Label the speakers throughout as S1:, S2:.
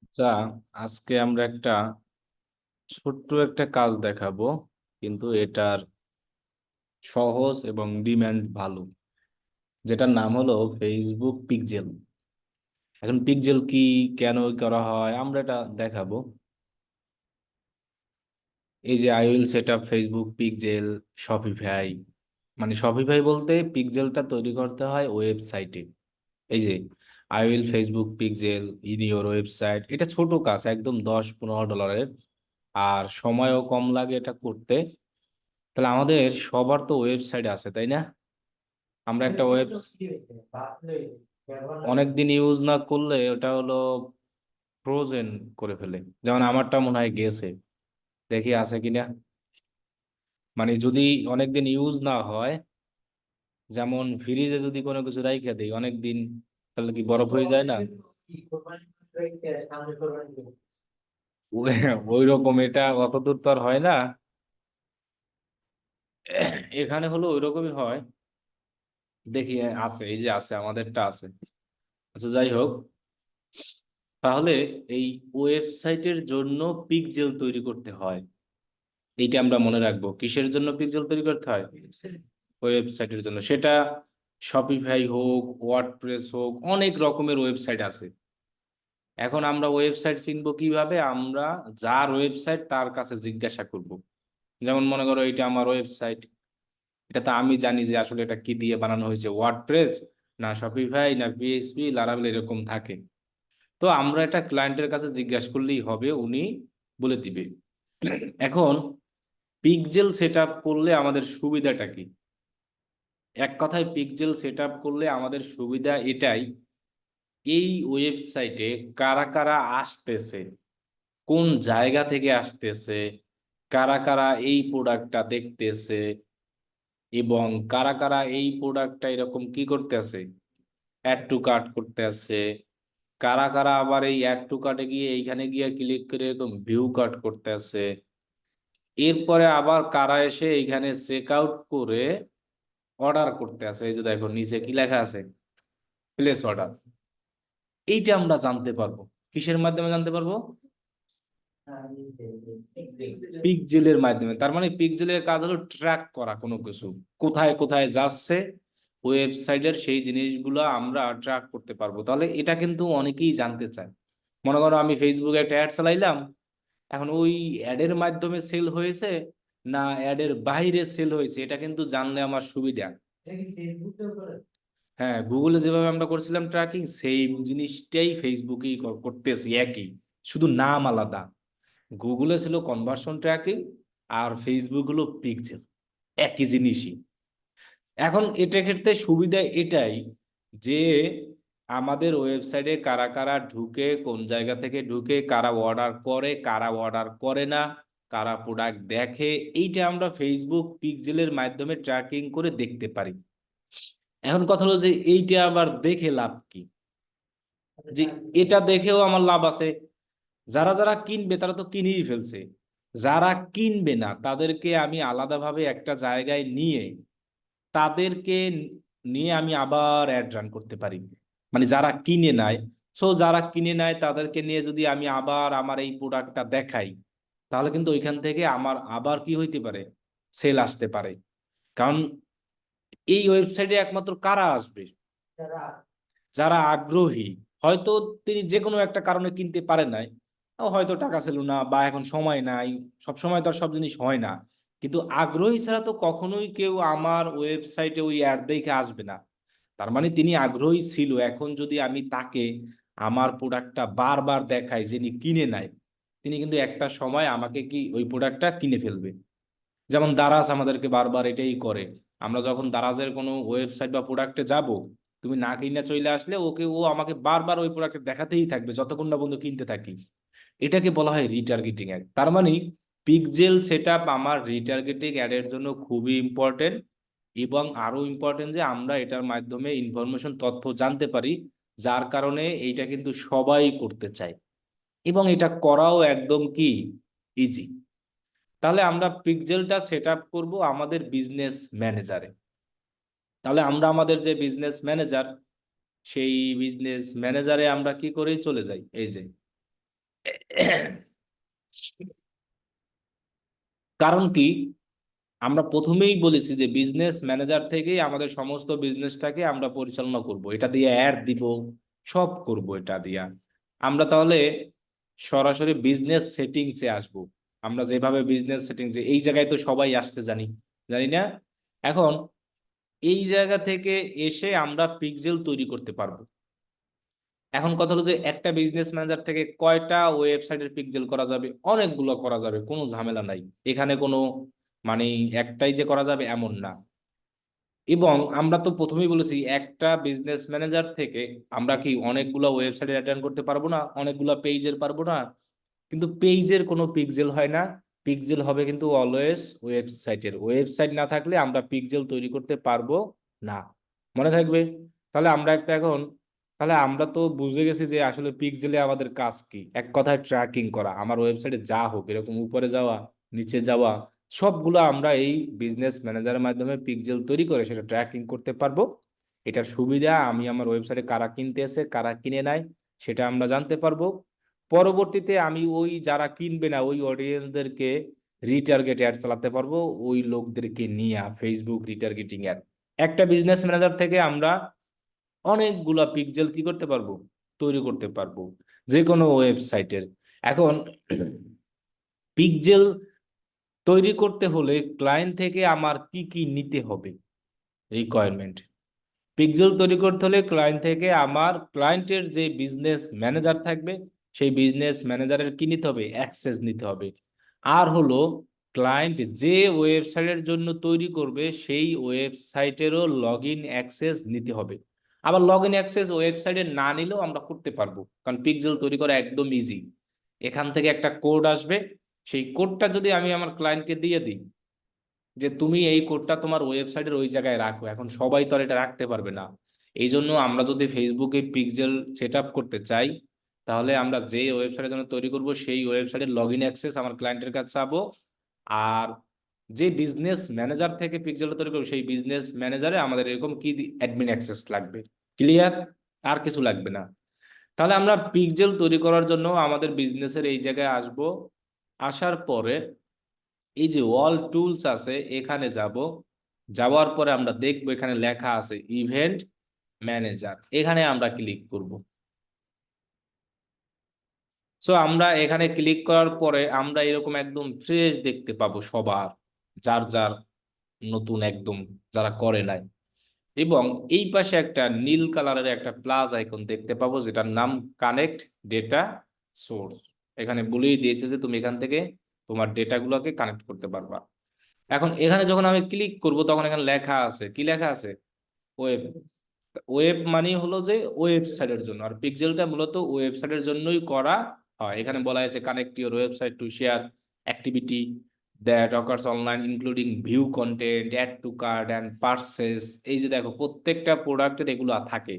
S1: আচ্ছা, আজকে আমরা ছোট্ট একটা কাজ দেখাবো, কিন্তু এটার সহজ এবং ডিমান্ড ভালো, যেটার নাম হলো ফেসবুক পিক্সেল। এখন পিক্সেল কি, কেন করা হয়, আমরা এটা দেখাবো। এই যে I will set up Facebook pixel Shopify, মানে শপিফাই বলতে পিক্সেলটা তৈরি করতে হয় ওয়েবসাইটে। এই যে I will Facebook pixel in your website, এটা ছোট কাজ, একদম $10-15, আর সময়ও কম লাগে এটা করতে। তাহলে আমাদের সবার তো ওয়েবসাইট আছে, তাই না? আমরা একটা ওয়েব অনেকদিন ইউজ না করলে ওটা হলো ফ্রোজেন করে ফেলে। যেমন আমারটা মনে হয় গেছে, দেখি আছে কিনা। মানে যদি অনেকদিন ইউজ না হয়, যেমন ফ্রিজে যদি কোনো কিছু রাইখা দেই অনেকদিন, তাহলে কি বরফ হয়ে যায় না? ওই রকম, এটা অত দূর তো আর হয় না। এখানে হলো ওই রকমই হয়। দেখি, আছে, এই যে আছে, আমাদেরটা আছে। আচ্ছা, যাই হোক, তাহলে এই ওয়েবসাইটের জন্য পিক্সেল তৈরি করতে হয়। এইটা আমরা মনে রাখবো, কিসের জন্য পিক্সেল তৈরি করতে হয়? ওয়েবসাইটের জন্য। সেটা শপিফাই হোক, ওয়ার্ডপ্রেস হোক, অনেক রকমের ওয়েবসাইট আছে। এখন আমরা ওয়েবসাইট চিনবো কিভাবে? আমরা যার ওয়েবসাইট তার কাছে জিজ্ঞাসা করব। যেমন মনে করো এটা আমার ওয়েবসাইট, এটা তো আমি জানি যে আসলে এটা কি দিয়ে বানানো হয়েছে, ওয়ার্ডপ্রেস না শপিফাই না পিএইচপি লারাভেল, এরকম থাকে। তো আমরা এটা ক্লায়েন্টের কাছে জিজ্ঞাসা করলেই হবে, উনি বলে দিবে। এখন পিক্সেল সেট আপ করলে আমাদের সুবিধাটা কি? এক কথায় পিক্সেল সেট আপ করলে আমাদের সুবিধা এটাই, এই ওয়েবসাইটে কারা কারা আসতেছে, কোন জায়গা থেকে আসতেছে, কারা কারা এই প্রোডাক্টটা দেখতেছে, এবং কারা কারা এই প্রোডাক্টটা এরকম কি করতে আছে, অ্যাড টু কার্ট করতে আছে, কারা কারা আবার এই অ্যাড টু কার্টে গিয়ে এইখানে গিয়ে ক্লিক করে এরকম ভিউ কার্ট করতে আছে, এরপরে আবার কারা এসে এইখানে চেক আউট করে অর্ডার করতে আছে। এই যে দেখো নিচে কি লেখা আছে, প্লেস অর্ডার। এইটা আমরা জানতে পারবো, কিসের মাধ্যমে জানতে পারবো? পিকজেলের মাধ্যমে। তার মানে পিকজেলের কাজ হলো ট্র্যাক করা কোনো কিছু, কোথায় কোথায় যাচ্ছে ওয়েবসাইটের, সেই জিনিসগুলো আমরা ট্র্যাক করতে পারবো। তাহলে এটা কিন্তু অনেকেই জানতে চায়। মনে করো আমি ফেসবুকে একটা অ্যাড চালাইলাম, এখন ওই অ্যাডের মাধ্যমে সেল হয়েছে না অ্যাডের বাইরে সেল হয়েছে, এটা কিন্তু জানলে আমার সুবিধা। হ্যাঁ, গুগলে যেভাবে আমরা করছিলাম ট্র্যাকিং, সেম জিনিসটাই ফেসবুকেই করতেছি, একই, শুধু নাম আলাদা। গুগলে ছিল কনভার্সন ট্র্যাকিং, আর ফেসবুক হলো পিক্সেল, একই জিনিসই। এখন এটা ক্ষেত্রে সুবিধা এটাই যে আমাদের ওয়েবসাইটে কারা কারা ঢুকে, কোন জায়গা থেকে ঢুকে, কারা অর্ডার করে, কারা অর্ডার করে না, কারা প্রোডাক্ট দেখে, এইটা আমরা ফেসবুক পিক্সেলের মাধ্যমে ট্র্যাকিং করে দেখতে পারি। এখন কথা হলো যে এইটা আবার দেখে লাভ কি? যে এটা দেখেও আমার লাভ আছে, যারা যারা কিনবে তারা তো কিনেই ফেলছে, যারা কিনবে না তাদেরকে আমি আলাদাভাবে একটা জায়গায় নিয়ে, তাদেরকে নিয়ে আমি আবার অ্যাড রান করতে পারি। মানে যারা কিনে নেয়, সো যারা কিনে নেয় তাদেরকে নিয়ে যদি আমি আবার আমার এই প্রোডাক্টটা দেখাই, তাহলে কিন্তু ওইখান থেকে আমার আবার কি হইতে পারে, সেল আসতে পারে। কারণ এই ওয়েবসাইটে একমাত্র কারা আসবে? যারা আগ্রহী। হয়তো তিনি যে কোনো একটা কারণে কিনতে পারেন নাই, হয়তো টাকা ছিল না বা এখন সময় নাই, সব সময় তো আর সব জিনিস হয় না। কিন্তু আগ্রহী ছাড়া তো কখনোই কেউ আমার ওয়েবসাইটে ওই অ্যাড দেখে আসবে না। তার মানে তিনি আগ্রহী ছিল। এখন যদি আমি তাকে আমার প্রোডাক্টটা বারবার দেখাই, যিনি কিনে নেয়, তিনি কিন্তু একটা সময় আমাকে কি ওই প্রোডাক্টটা কিনে ফেলবে। যেমন দারাজ আমাদেরকে বারবার এটাই করে। আমরা যখন দারাজের কোনো ওয়েবসাইট বা প্রোডাক্টে যাব, তুমি না কিনে চলে আসলে ও আমাকে বারবার ওই প্রোডাক্টে দেখাতেই থাকবে যতক্ষণ না বন্ধু কিনতে থাকি। এটাকে বলা হয় রিটার্গেটিং অ্যাড। তার মানে পিক্সেল সেটআপ আমার রিটার্গেটিং অ্যাডের জন্য খুবই ইম্পর্টেন্ট। এবং আরো ইম্পর্টেন্ট যে আমরা এটার মাধ্যমে ইনফরমেশন, তথ্য জানতে পারি, যার কারণে এইটা কিন্তু সবাই করতে চায়, এবং এটা করাও একদম কি ইজি। তাহলে আমরা পিক্সেলটা সেট আপ করবো আমাদের বিজনেস ম্যানেজারে। তাহলে আমরা আমাদের যে বিজনেস ম্যানেজার, সেই বিজনেস ম্যানেজারে আমরা কি করে চলে যাই, এই যে কারণ কি, আমরা প্রথমেই বলেছি যে বিজনেস ম্যানেজার থেকেই আমাদের সমস্ত বিজনেসটাকে আমরা পরিচালনা করব, এটা দিয়ে অ্যাড দিব, সব করব এটা দিয়া। আমরা তাহলে সরাসরি বিজনেস সেটিংসে আসব। আমরা যেভাবে বিজনেস সেটিংসে, এই জায়গায় তো সবাই আসতে জানি, জানি না? এখন এই জায়গা থেকে এসে আমরা পিক্সেল তৈরি করতে পারবো। এখন কথা হলো যে একটা বিজনেস ম্যানেজার থেকে কয়টা ওয়েবসাইটের পিক্সেল করা যাবে? অনেকগুলো করা যাবে, কোনো ঝামেলা নাই এখানে, কোনো মানে একটাই যে করা যাবে এমন না। এবং আমরা তো প্রথমেই বলেছি একটা বিজনেস ম্যানেজার থেকে আমরা কি অনেকগুলো ওয়েবসাইট অ্যাটেন্ড করতে পারবো না, অনেকগুলো পেজের পারবো না? কিন্তু পেজের কোনো পিক্সেল হয় না, পিক্সেল হবে কিন্তু অলওয়েজ ওয়েবসাইটের। ওয়েবসাইট না থাকলে আমরা পিক্সেল তৈরি করতে পারবো না, মনে থাকবে? তাহলে আমরা একটা এখন, তাহলে আমরা তো বুঝে গেছি যে আসলে পিক্সেলে আমাদের কাজ কি, এক কথায় ট্র্যাকিং করা। আমার ওয়েবসাইটে যা হোক, এরকম উপরে যাওয়া, নিচে যাওয়া, সবগুলো আমরা এই বিজনেস ম্যানেজারের মাধ্যমে পিক্সেল তৈরি করে সেটা ট্র্যাকিং করতে পারবো। এটার সুবিধা, আমি আমার ওয়েবসাইটে কারা কিনতে এসে কারা কিনে নাই সেটা আমরা জানতে পারবো। পরবর্তীতে আমি ওই যারা কিনবে না ওই অডিয়েন্সদেরকে রিটার্গেট অ্যাড চালাতে পারবো, ওই লোকদেরকে নিয়ে ফেসবুক রিটার্গেটিং অ্যাড। একটা বিজনেস ম্যানেজার থেকে আমরা অনেকগুলা পিক্সেল কি করতে পারবো, তৈরি করতে পারবো যে কোনো ওয়েবসাইটের। এখন পিক্সেল তৈরি করতে হলে ক্লায়েন্ট থেকে আমার কি কি নিতে হবে, রিকোয়ারমেন্ট। পিক্সেল তৈরি করতে হলে ক্লায়েন্ট থেকে আমার ক্লায়েন্টের যে বিজনেস ম্যানেজার থাকবে সেই বিজনেস ম্যানেজারের কি নিতে হবে, অ্যাক্সেস নিতে হবে। আর হলো ক্লায়েন্ট যে ওয়েবসাইটের জন্য তৈরি করবে সেই ওয়েবসাইটেরও লগ ইন অ্যাক্সেস নিতে হবে। আবার লগ ইন অ্যাক্সেস ওয়েবসাইটে না নিলেও আমরা করতে পারবো, কারণ পিক্সেল তৈরি করা একদম ইজি। এখান থেকে একটা কোড আসবে, সেই কোডটা যদি আমি আমার ক্লায়েন্টকে দিয়ে দিই যে তুমি এই কোডটা তোমার ওয়েবসাইটের ওই জায়গায় রাখো, এখন সবাই তো আর এটা রাখতে পারবে না। এই জন্য আমরা যদি ফেসবুকে পিক্সেল সেট আপ করতে চাই, তাহলে আমরা যে ওয়েবসাইটের জন্য তৈরি করব সেই ওয়েবসাইটের লগ ইন অ্যাক্সেস আমার ক্লায়েন্টের কাছে চাবো। আর যে বিজনেস ম্যানেজার থেকে পিক্সেলটা তৈরি করবো সেই বিজনেস ম্যানেজারে আমাদের এরকম কি অ্যাডমিন অ্যাক্সেস লাগবে। ক্লিয়ার? আর কিছু লাগবে না। তাহলে আমরা পিক্সেল তৈরি করার জন্য আমাদের বিজনেসের এই জায়গায় আসব। আসার পরে এই যে ওয়াল টুলস আছে এখানে যাব, যাওয়ার পরে আমরা দেখবো এখানে লেখা আছে ইভেন্ট ম্যানেজার, এখানে আমরা ক্লিক করব। সো আমরা এখানে ক্লিক করার পরে আমরা এরকম একদম ফ্রেশ দেখতে পাবো সবার, যার যার নতুন একদম, যারা করে নাই। এবং এই পাশে একটা নীল কালারের একটা প্লাস আইকন দেখতে পাবো যেটার নাম কানেক্ট ডেটা সোর্স। এখানে বলেই দিয়েছে যে তুমি এখান থেকে তোমার ডেটাগুলোকে কানেক্ট করতে পারবা। এখন এখানে যখন আমি ক্লিক করব তখন এখানে লেখা আছে, কি লেখা আছে, ওয়েব। ওয়েব মানে হলো যে ওয়েবসাইটের জন্য, আর পিক্সেলটা মূলত ওয়েবসাইটের জন্যই করা হয়। এখানে বলা হয়েছে connect your website to share activity that occurs online including view content, add to cart and purchase. এই যে দেখো প্রত্যেকটা প্রোডাক্টের এগুলো থাকে।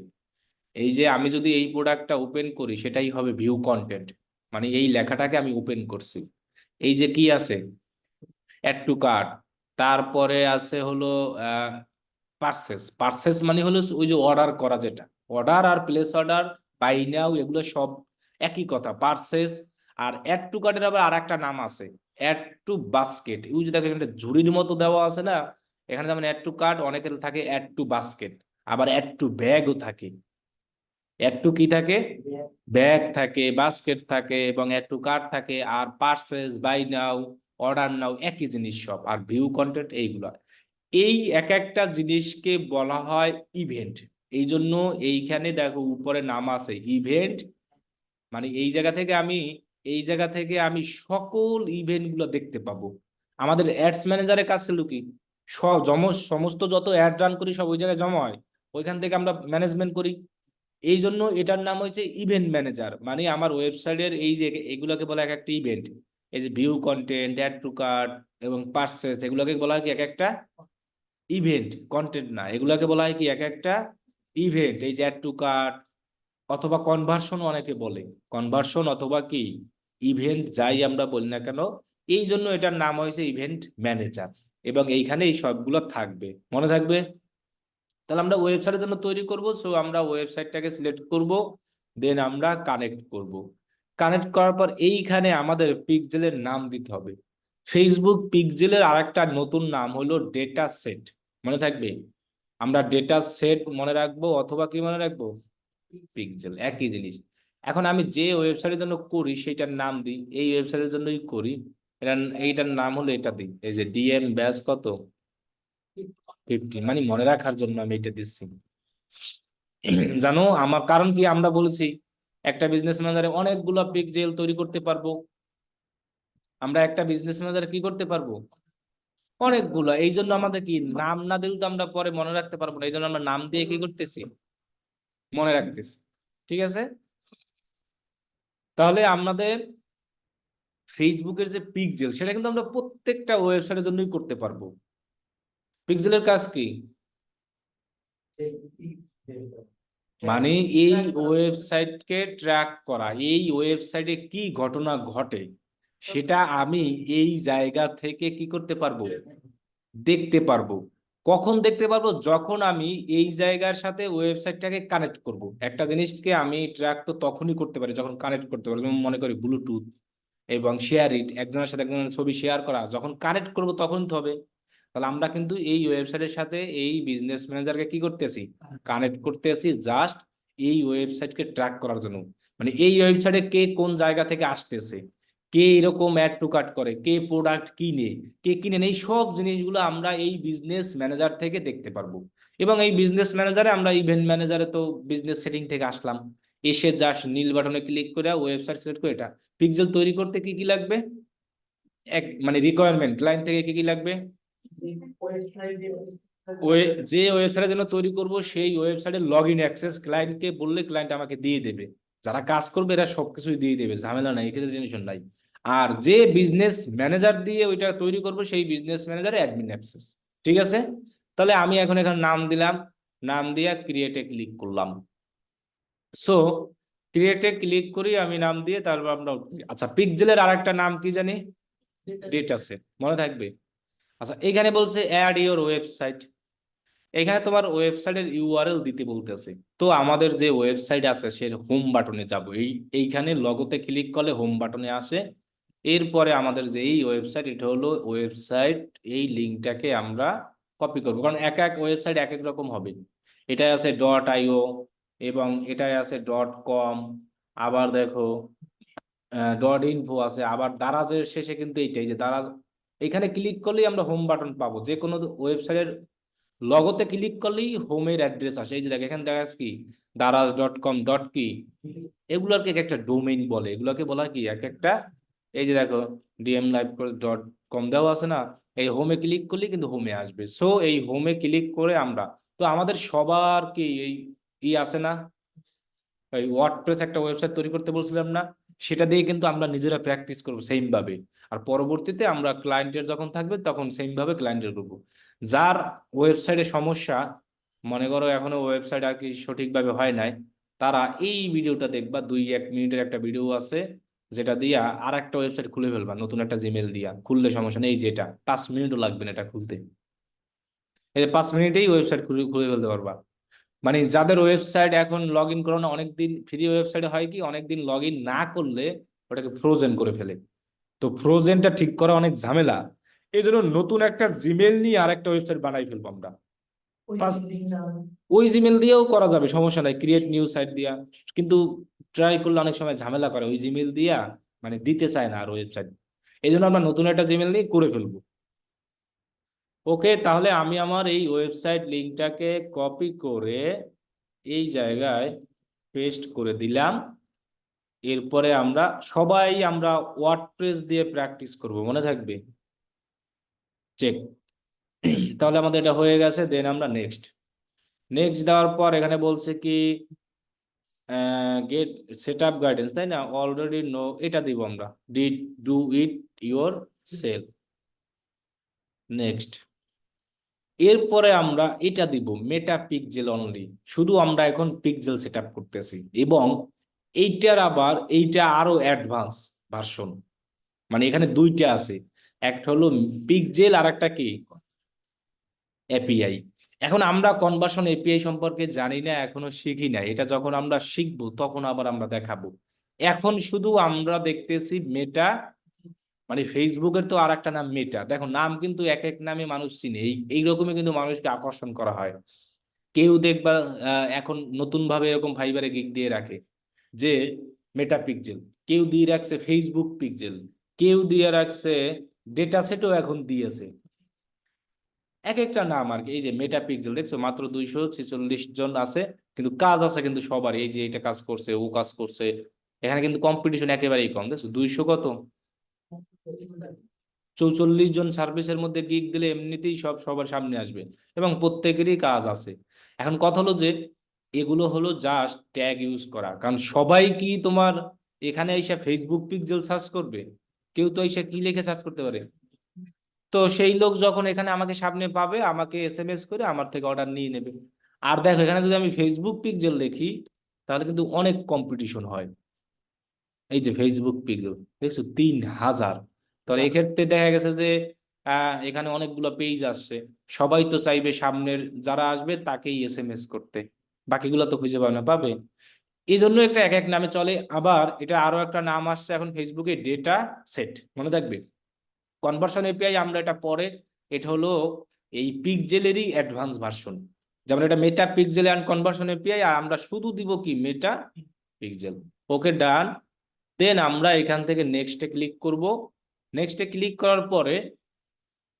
S1: এই যে আমি যদি এই প্রোডাক্টটা ওপেন করি সেটাই হবে ভিউ কন্টেন্ট, মানে এই লেখাটাকে আমি ওপেন করছি। এই যে কি আছে, অ্যাড টু কার্ট, তারপরে আছে হলো পার্সেস। পার্সেস মানে হলো ওই যে অর্ডার করা, যেটা অর্ডার আর প্লেস অর্ডার, বাই নাও, এগুলো সব একই কথা, পার্সেস। আর অ্যাড টু কার্টের আবার আর একটা নাম আছে, অ্যাড টু বাস্কেট। ওই যে দেখো এখানে ঝুড়ির মতো দেওয়া আছে না, এখানে যেমন অ্যাড টু কার্ট, অনেকের থাকে অ্যাড টু বাস্কেট, আবার অ্যাড টু ব্যাগও থাকে। অ্যাড টু কি থাকে, ব্যাগ থাকে, বাস্কেট থাকে, এবং অ্যাড টু কার্ট থাকে। আর purchase, buy now, order now একই জিনিস সব। আর ভিউ কন্টেন্ট এইগুলো, এই এক একটা জিনিসকে বলা হয় ইভেন্ট। এই জন্য এইখানে দেখো উপরে নাম আছে ইভেন্ট, মানে এই জায়গা থেকে আমি সকল ইভেন্ট গুলো দেখতে পাবো। আমাদের অ্যাডস ম্যানেজারের কাজ ছিল কি, সমস্ত যত অ্যাড রান করি সব ওই জায়গায় জমা হয়, ওইখান থেকে আমরা ম্যানেজমেন্ট করি। এই জন্য এটার নাম হয়েছে ইভেন্ট ম্যানেজার। মানে আমার ওয়েবসাইটের এই যে এগুলোকে বলা এক একটা ইভেন্ট। এই যে view content, add to cart এবং পার্সেস, এগুলোকে বলা হয় কি এক একটা ইভেন্ট, কন্টেন্ট না, এগুলাকে বলা হয় কি এক একটা ইভেন্ট। এই যে অ্যাড টু কার্ট অথবা কনভার্সন, অনেকে বলে কনভার্সন অথবা কি ইভেন্ট, যাই আমরা বলি না কেন, এই জন্য এটার নাম হয়েছে ইভেন্ট ম্যানেজার। এবং এইখানে এই সবগুলো থাকবে, মনে থাকবে। তাহলে আমরা ওয়েবসাইটের জন্য তৈরি করব, সো আমরা ওয়েবসাইটটাকে সিলেক্ট করব, দেন আমরা কানেক্ট করব। কানেক্ট করার পর এইখানে আমাদের পিক্সেলের নাম দিতে হবে। ফেসবুক পিক্সেলের আরেকটা নতুন নাম হলো ডেটা সেট, মনে থাকবে। আমরা ডেটা সেট মনে রাখবো অথবা কি মনে রাখবো, পিক্সেল, একই জিনিস। এখন আমি যে ওয়েবসাইটের জন্য করি সেটার নাম দিই, এই ওয়েবসাইটের জন্যই করি, এটা এইটার নাম হলো এটা দিই, এই যে ডিএম ব্যাস কত 50, মানে মনে রাখার জন্য আমি এটা দিচ্ছি। জানো আমার কারণ কি, আমরা বলেছি একটা বিজনেস ম্যানেজারে অনেকগুলো পিক্সেল তৈরি করতে পারবো। আমরা একটা বিজনেস ম্যানেজারে কি করতে পারবো, অনেকগুলো। এই জন্য আমাদের কি নাম না দিলে তো আমরা পরে মনে রাখতে পারবো না, এই জন্য আমরা নাম দিয়ে কি করতেছি, মনে রাখতেছি। ঠিক আছে, তাহলে আমাদের ফেসবুকের যে পিক্সেল সেটা কিন্তু আমরা প্রত্যেকটা ওয়েবসাইটের জন্যই করতে পারবো। পিক্সেলের কাজ কি, মানে এই ওয়েবসাইটকে ট্র্যাক করা, এই ওয়েবসাইটে কি ঘটনা ঘটে সেটা আমি এই জায়গা থেকে কি করতে পারবো, দেখতে পারবো। কখন দেখতে পারবো, যখন আমি এই জায়গার সাথে ওয়েবসাইটটাকে কানেক্ট করব। একটা জিনিসকে আমি ট্র্যাক তো তখনই করতে পারি যখন কানেক্ট করতে পারি, যেমন মনে করি ব্লুটুথ এবং শেয়ার ইট, একজনের সাথে একজনের ছবি শেয়ার করা, যখন কানেক্ট করব তখন তো হবে। তাহলে আমরা কিন্তু এই ওয়েবসাইটের সাথে এই বিজনেস ম্যানেজারকে কি করতেছি, কানেক্ট করতেছি জাস্ট এই ওয়েবসাইটকে ট্র্যাক করার জন্য। মানে এই ওয়েবসাইটে কে কোন জায়গা থেকে আসতেছে, কে এরকম অ্যাড টু কার্ট করে, কে প্রোডাক্ট কিনে, কে কিনে নেই, সব জিনিসগুলো আমরা এই বিজনেস ম্যানেজার থেকে দেখতে পারবো। এবং এই বিজনেস ম্যানেজারে আমরা ইভেন্ট ম্যানেজারে তো বিজনেস সেটিং থেকে আসলাম, এসে জাস্ট নীল বাটনে ক্লিক করে ওয়েবসাইট সিলেক্ট করে, এটা পিক্সেল তৈরি করতে কি কি লাগবে, এক মানে রিকোয়ারমেন্ট লাইন থেকে কি কি লাগবে, ওই যে ওয়েবসাইটের জন্য তৈরি করব সেই ওয়েবসাইটের লগ ইন অ্যাক্সেস ক্লায়েন্টকে বললে ক্লায়েন্ট আমাকে দিয়ে দেবে, যারা কাজ করবে এরা সবকিছুই দিয়ে দেবে, ঝামেলা নাই, এখানে টেনশন নাই। আর যে বিজনেস ম্যানেজার দিয়ে ওইটা তৈরি করব সেই বিজনেস ম্যানেজার অ্যাডমিন অ্যাক্সেস। ঠিক আছে, তাহলে আমি এখন এখানে নাম দিলাম, নাম দিয়ে ক্রিয়েটে ক্লিক করলাম। সো ক্রিয়েটে ক্লিক করি আমি নাম দিয়ে, তারপর আমরা আচ্ছা পিক্সেলের আরেকটা নাম কি জানি, ডেটা সেট, মনে থাকবে। আচ্ছা এখানে বলছে অ্যাড ইওর ওয়েবসাইট, এখানে তোমার ওয়েবসাইটের ইউআরএল দিতে বলতেছে। তো আমাদের যে ওয়েবসাইট আছে সে হোম বাটনে যাব, এইখানে লগোতে ক্লিক করলে হোম বাটনে আসে। এরপরে আমাদের যে এই ওয়েবসাইট, এটা হলো ওয়েবসাইট, এই লিঙ্কটাকে আমরা কপি করব, কারণ এক এক ওয়েবসাইট এক এক রকম হবে। এটাই আছে ডট আইও এবং এটাই আছে ডট কম, আবার দেখো ডট ইনফো আছে, আবার দারাজের শেষে কিন্তু এইটাই যে দারাজ। এখানে ক্লিক করলেই আমরা হোম বাটন পাবো, যে কোনো ওয়েবসাইটের লগোতে ক্লিক করলেই হোমের অ্যাড্রেস আসে। এই যে দেখো এখানে দেখা যাচ্ছে কি daraz.com ডট কি, এগুলোকে এক একটা ডোমেইন বলে, এগুলোকে বলা হয় কি এক একটা, এই যে দেখো dmlifecourse.com দেওয়া আছে না, এই হোমে ক্লিক করলে কিন্তু হোমে আসবে। সো এই হোমে ক্লিক করে আমরা, তো আমাদের সবার কি এই আছে না, এই ওয়ার্ডপ্রেস একটা ওয়েবসাইট তৈরি করতে বলছিলাম না, সেটা দিয়ে কিন্তু আমরা নিজেরা প্র্যাকটিস করবো সেম ভাবে। আর পরবর্তীতে আমরা ক্লায়েন্টের যখন থাকবে তখন সেম ভাবে ক্লায়েন্টের করবো। যার ওয়েবসাইটে সমস্যা, মনে করো এখনো ওয়েবসাইট আর কি সঠিকভাবে হয় নাই, তারা এই ভিডিওটা দেখবা, 2-1 মিনিটের একটা ভিডিও আছে, যেটা দিয়া আর একটা ওয়েবসাইট খুলে ফেলবা, নতুন একটা জিমেল দিয়া খুললে সমস্যা নেই, যেটা 5 মিনিটও লাগবে না এটা খুলতে, এই 5 মিনিটেই ওয়েবসাইট খুলে খুলে ফেলতে পারবা। মানে যাদের ওয়েবসাইট এখন লগ ইন করো না, অনেকদিন ফ্রি ওয়েবসাইটে হয় কি অনেকদিন লগ ইন না করলে ওটাকে ফ্রোজেন করে ফেলে, তো ফ্রোজেনটা ঠিক করা অনেক ঝামেলা। এই জন্য নতুন একটা জিমেল নিয়ে আর একটা ওয়েবসাইট বানাই ফেলবো আমরা। ওই জিমেল দিয়েও করা যাবে, সমস্যা নাই, ক্রিয়েট নিউ সাইট দিয়া। কিন্তু ট্রাই করলে অনেক সময় ঝামেলা করে ওই জিমেল দিয়া, মানে দিতে চায় না আর ওয়েবসাইট। এই জন্য আমরা নতুন একটা জিমেল নিয়ে করে ফেলবো। ওকে, তাহলে আমি আমার এই ওয়েবসাইট লিঙ্কটাকে কপি করে এই জায়গায় পেস্ট করে দিলাম। এরপরে আমরা সবাই আমরা ওয়ার্ডপ্রেস দিয়ে প্র্যাকটিস করব, মনে থাকবে, চেক। তাহলে আমাদের এটা হয়ে গেছে, দেন আমরা নেক্সট নেক্সট দেওয়ার পর এখানে বলছে কি গেট সেট আপ গাইডেন্স, তাই না, অলরেডি নো, এটা দিব আমরা, did do it your self, next. এরপরে আমরা এটা দিব মেটা পিক্সেল অনলি, শুধু আমরা এখন পিক্সেল সেট আপ করতেছি, এবং এইটার আবার এইটা আরো অ্যাডভান্স ভার্সন, মানে এখানে দুইটা আছে, একটা হলো পিক্সেল আর একটা কি এপিআই। এখন আমরা কনভার্সন এপিআই সম্পর্কে জানি না, এখনো শিখি না, এটা যখন আমরা শিখবো তখন আবার আমরা দেখাবো। এখন শুধু আমরা দেখতেছি মেটা, মানে ফেসবুকের তো আর একটা নাম মেটা। দেখো নাম কিন্তু এক এক নামে মানুষ চিনে, এইরকমই কিন্তু মানুষকে আকর্ষণ করা হয়। কেউ দেখবা এখন নতুন ভাবে এরকম ফাইবারে গিগ দিয়ে রাখে যে মেটা পিক্সেল, কেউ দিয়ে রাখছে ফেসবুক পিক্সেল, কেউ দিয়ে রাখছে ডেটা সেটও এখন দিয়েছে এক একটা নাম আর কি। এই যে মেটা পিক্সেল দেখছো মাত্র 246 জন আছে, কিন্তু কাজ আছে কিন্তু সবার, এই যে এটা কাজ করছে ও কাজ করছে, এখানে কিন্তু কম্পিটিশন একেবারেই কম। দেখছো 200 কত 44 জন সার্ভিসের মধ্যে গিগ দিলে এমনিতেই সব সবার সামনে আসবে, এবং প্রত্যেকেরই কাজ আছে। এখন কথা হলো যে এগুলো হলো জাস্ট ট্যাগ ইউজ করা, কারণ সবাই কি তোমার এখানে এসে ফেসবুক পিক্সেল সার্চ করবে? কেউ তো এসে কি লিখে সার্চ করতে পারে? তো সেই লোক যখন এখানে আমাকে সামনে পাবে, আমাকে এসএমএস করে আমার থেকে অর্ডার নিয়ে নেবে। আর দেখো এখানে যদি আমি ফেসবুক পিক্সেল দেখি, তাহলে কিন্তু অনেক কম্পিটিশন হয়। এই যে ফেসবুক পিক্সেল দেখছো 3000। তো এক্ষেত্রে দেখা গেছে যে এখানে অনেকগুলো পেজ আসছে, সবাই তো চাইবে সামনের যারা আসবে তাকেই এসএমএস করতে, বাকিগুলো তো খুঁজে পাবে না, পাবে। এই জন্য একটা এক এক নামে চলে। আবার এটা আরো একটা নাম আসছে এখন ফেসবুকে, ডেটা সেট, মনে থাকবে। কনভার্সন এপিআই আমরা এটা পরে, এটা হলো এই পিক্সেলেরই অ্যাডভান্স ভার্সন। যেমন এটা মেটা পিক্সেল অ্যান্ড কনভার্সন এপিআই, আর আমরা শুধু দিব কি মেটা পিক্সেল। ওকে ডান। দেন আমরা এখান থেকে নেক্সটে ক্লিক করব। নেক্সটে ক্লিক করার পরে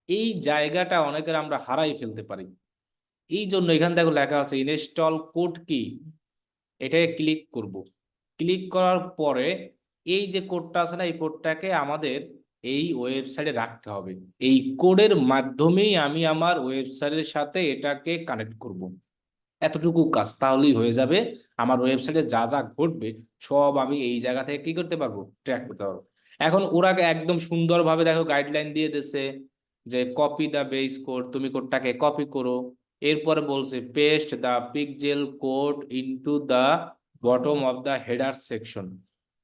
S1: এই জায়গাটা অনেকের আমরা হারাই ফেলতে পারি, এই জন্য এখান থেকে লেখা আছে ইনস্টল কোড কি, এটাকে ক্লিক করব। ক্লিক করার পরে এই যে কোডটা আছে না, এই কোডটাকে আমাদের এই ওয়েবসাইটে রাখতে হবে। এই কোডের মাধ্যমেই আমি আমার ওয়েবসাইটের সাথে এটাকে কানেক্ট করব। এতটুকু কাজ তাহলেই হয়ে যাবে। আমার ওয়েবসাইটে যা যা ঘটবে সব আমি এই জায়গা থেকে কি করতে পারবো, ট্র্যাক করতে পারবো। এখন ওরা একদম সুন্দরভাবে দেখো গাইডলাইন দিয়ে দিছে যে কপি দ্য বেস কোড, তুমি কোডটাকে কপি করো। এরপরে বলছে paste the pixel code into the bottom of the header section,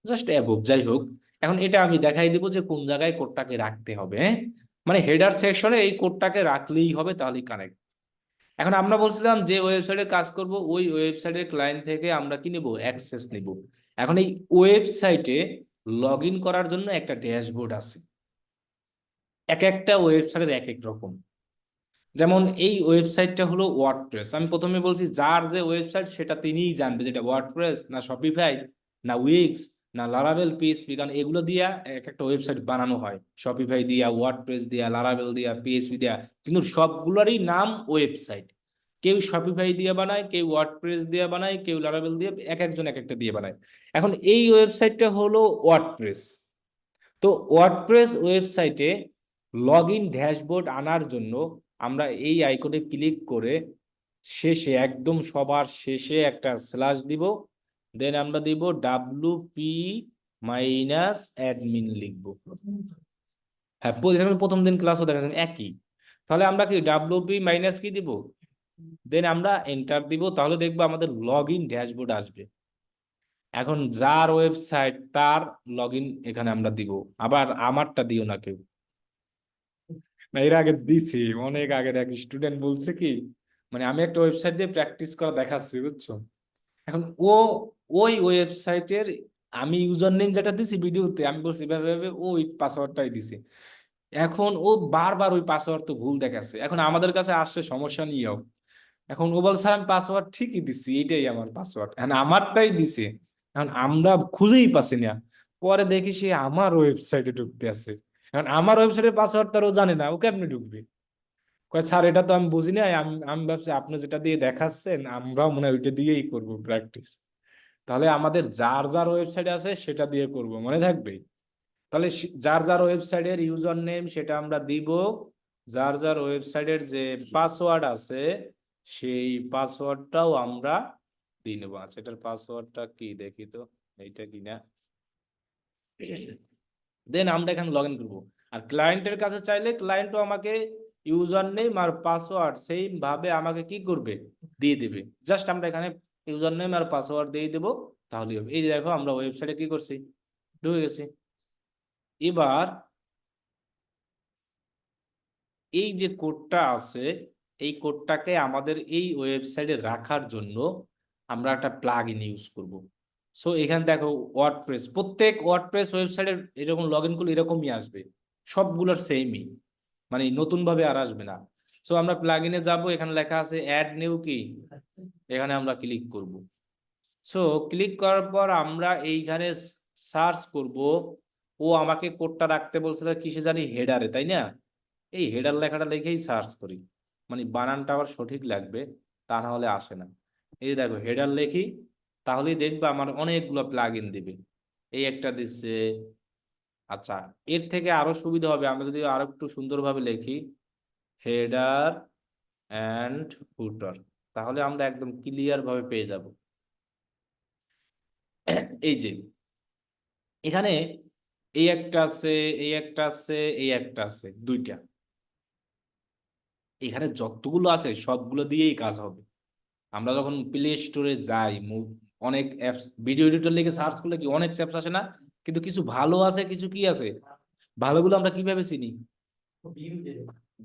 S1: just above, যাই হোক। এখন এটা আমি দেখাই দিব যে কোন জায়গায় কোডটাকে রাখতে হবে, হ্যাঁ। মানে হেডার সেকশনে এই কোডটাকে রাখলেই হবে, তাহলেই কানেক্ট। এখন আমরা বলছিলাম যে ওয়েবসাইটে কাজ করব, ওই ওয়েবসাইটের ক্লায়েন্ট থেকে আমরা কি নেব, অ্যাক্সেস নিব। এখন এই ওয়েবসাইটে লগ ইন করার জন্য একটা ড্যাশবোর্ড আছে, এক একটা ওয়েবসাইটের এক এক রকম। যেমন এই ওয়েবসাইটটা হলো ওয়ার্ডপ্রেস, আমি প্রথমে বলছি যার যে ওয়েবসাইট সেটা তিনিই জানবে, যেটা ওয়ার্ডপ্রেস না শপিফাই না উইক্স না লারাভেল পিএইচপি, কারণ এগুলো দিয়া এক একটা ওয়েবসাইট বানানো হয়, শপিফাই দিয়া, ওয়ার্ডপ্রেস দিয়া, লারাভেল দিয়া, পিএইচপি দিয়া, কিন্তু সবগুলোরই নাম ওয়েবসাইট। কেউ শপিফাই দিয়ে বানায়, কেউ ওয়ার্ডপ্রেস দিয়ে বানায়, কেউ লারাভেল দিয়ে, এক একজন এক একটা দিয়ে বানায়। এখন এই ওয়েবসাইটটা হলো ওয়ার্ডপ্রেস। তো ওয়ার্ডপ্রেস ওয়েবসাইটে লগ ইন ড্যাশবোর্ড আনার জন্য আমরা এই আইকনে ক্লিক করে শেষে একদম সবার শেষে একটা স্ল্যাশ দিব। দেন আমরা দিব WP মাইনাস অ্যাডমিন লিখবো। হ্যাঁ, প্রথম দিন ক্লাসও দেখাচ্ছেন একই। তাহলে আমরা কি WP মাইনাস কি দিব, দেন আমরা এন্টার দিব, তাহলে দেখবো আমাদের লগ ইন ড্যাশবোর্ড আসবে। এখন যার ওয়েবসাইট তার লগ ইন এখানে আমরা দিব, আবার আমারটা দিও না কেউ। না, এর আগে দিছি, অনেক আগের এক স্টুডেন্ট বলছে কি, মানে আমি একটা ওয়েবসাইট দিয়ে প্র্যাকটিস করা দেখাচ্ছি, বুঝছো। এখন ওই ওয়েবসাইটের আমি ইউজার নেম যেটা দিছি ভিডিওতে, আমি বলছি এভাবে এভাবে, ওই পাসওয়ার্ডটাই দিছি। এখন ও বারবার ওই পাসওয়ার্ড তো ভুল দেখাচ্ছে, এখন আমাদের কাছে আসছে সমস্যা নিয়েও। এখন ও বলছে আমি পাসওয়ার্ড ঠিকই দিচ্ছি, এইটাই আমার পাসওয়ার্ড, এখন আমারটাই দিছে। এখন আমরা খুঁজেই পাচ্ছি না। পরে দেখি সে আমার ওয়েবসাইটে ঢুকতে আছে। এখন আমার ওয়েবসাইটের পাসওয়ার্ড তারও জানে না, ও কেমনে ঢুকবে? কয় স্যার এটা তো আমি বুঝি না, আমি আমি ভাবছি আপনি যেটা দিয়ে দেখাচ্ছেন আমরাও মনে হয় ওইটা দিয়েই করবো প্র্যাকটিস। তাহলে আমাদের যার যার ওয়েবসাইট আছে সেটা দিয়ে করব, মনে থাকবে। তাহলে যার যার ওয়েবসাইটের ইউজার নেম সেটা আমরা দিব, যার যার ওয়েবসাইটের যে পাসওয়ার্ড আছে সেই পাসওয়ার্ডটাও আমরা দিয়ে নেবো। আচ্ছা, এটার পাসওয়ার্ডটা কি দেখি তো, এইটা কিনা। দেন আমরা এখানে লগ ইন করবো। আর ক্লায়েন্টের কাছে চাইলে ক্লায়েন্টও আমাকে ইউজার নেম আর পাসওয়ার্ড সেম ভাবে আমাকে কি করবে, দিয়ে দেবে। জাস্ট আমরা এখানে ইউজার নেম আর পাসওয়ার্ড দিয়ে দেবো, তাহলেই হবে। এই যে দেখো আমরা ওয়েবসাইটে কি করছি, ঢুকে গেছি। এবার এই যে কোডটা আছে, এই কোডটাকে আমাদের এই ওয়েবসাইটে রাখার জন্য আমরা একটা প্লাগ ইন ইউজ করব। সো এখানে দেখো ওয়ার্ডপ্রেস, প্রত্যেক ওয়ার্ডপ্রেস ওয়েবসাইটের এরকম লগ ইন করলে এরকমই আসবে, সবগুলোর সেমই, মানে নতুন ভাবে আর আসবে না। সো আমরা প্লাগ ইনে যাবো, এখানে লেখা আছে অ্যাড নিউ কি, এখানে আমরা ক্লিক করব। সো ক্লিক করার পর আমরা এইখানে সার্চ করব। ও আমাকে কোডটা রাখতে বলছিল কিসে জানি, হেডারে, তাই না? এই হেডার লেখাটা লিখেই সার্চ করি, মানে বানানটা আবার সঠিক লাগবে, তা না হলে আসে না। এই দেখো হেডার লেখি, তাহলেই দেখবে আমার অনেকগুলো প্লাগ ইন দিবে। এই একটা দিচ্ছে। আচ্ছা, এর থেকে আরো সুবিধা হবে আমরা যদি আরো একটু সুন্দরভাবে লিখি, হেডার অ্যান্ড ফুটার, তাহলে আমরা একদম ক্লিয়ার ভাবে পেয়ে যাব। এই যে এখানে এই একটা আছে, এই একটা আছে, এই একটা আছে, দুইটা। এখানে যতগুলো আছে সবগুলো দিয়েই কাজ হবে। আমরা যখন প্লে স্টোরে যাই, অনেক অ্যাপস, ভিডিও এডিটর লিখে সার্চ করলে কি অনেক অ্যাপস আসে না? কিন্তু কিছু ভালো আছে, কিছু কি আছে, ভালোগুলো আমরা কিভাবে চিনি?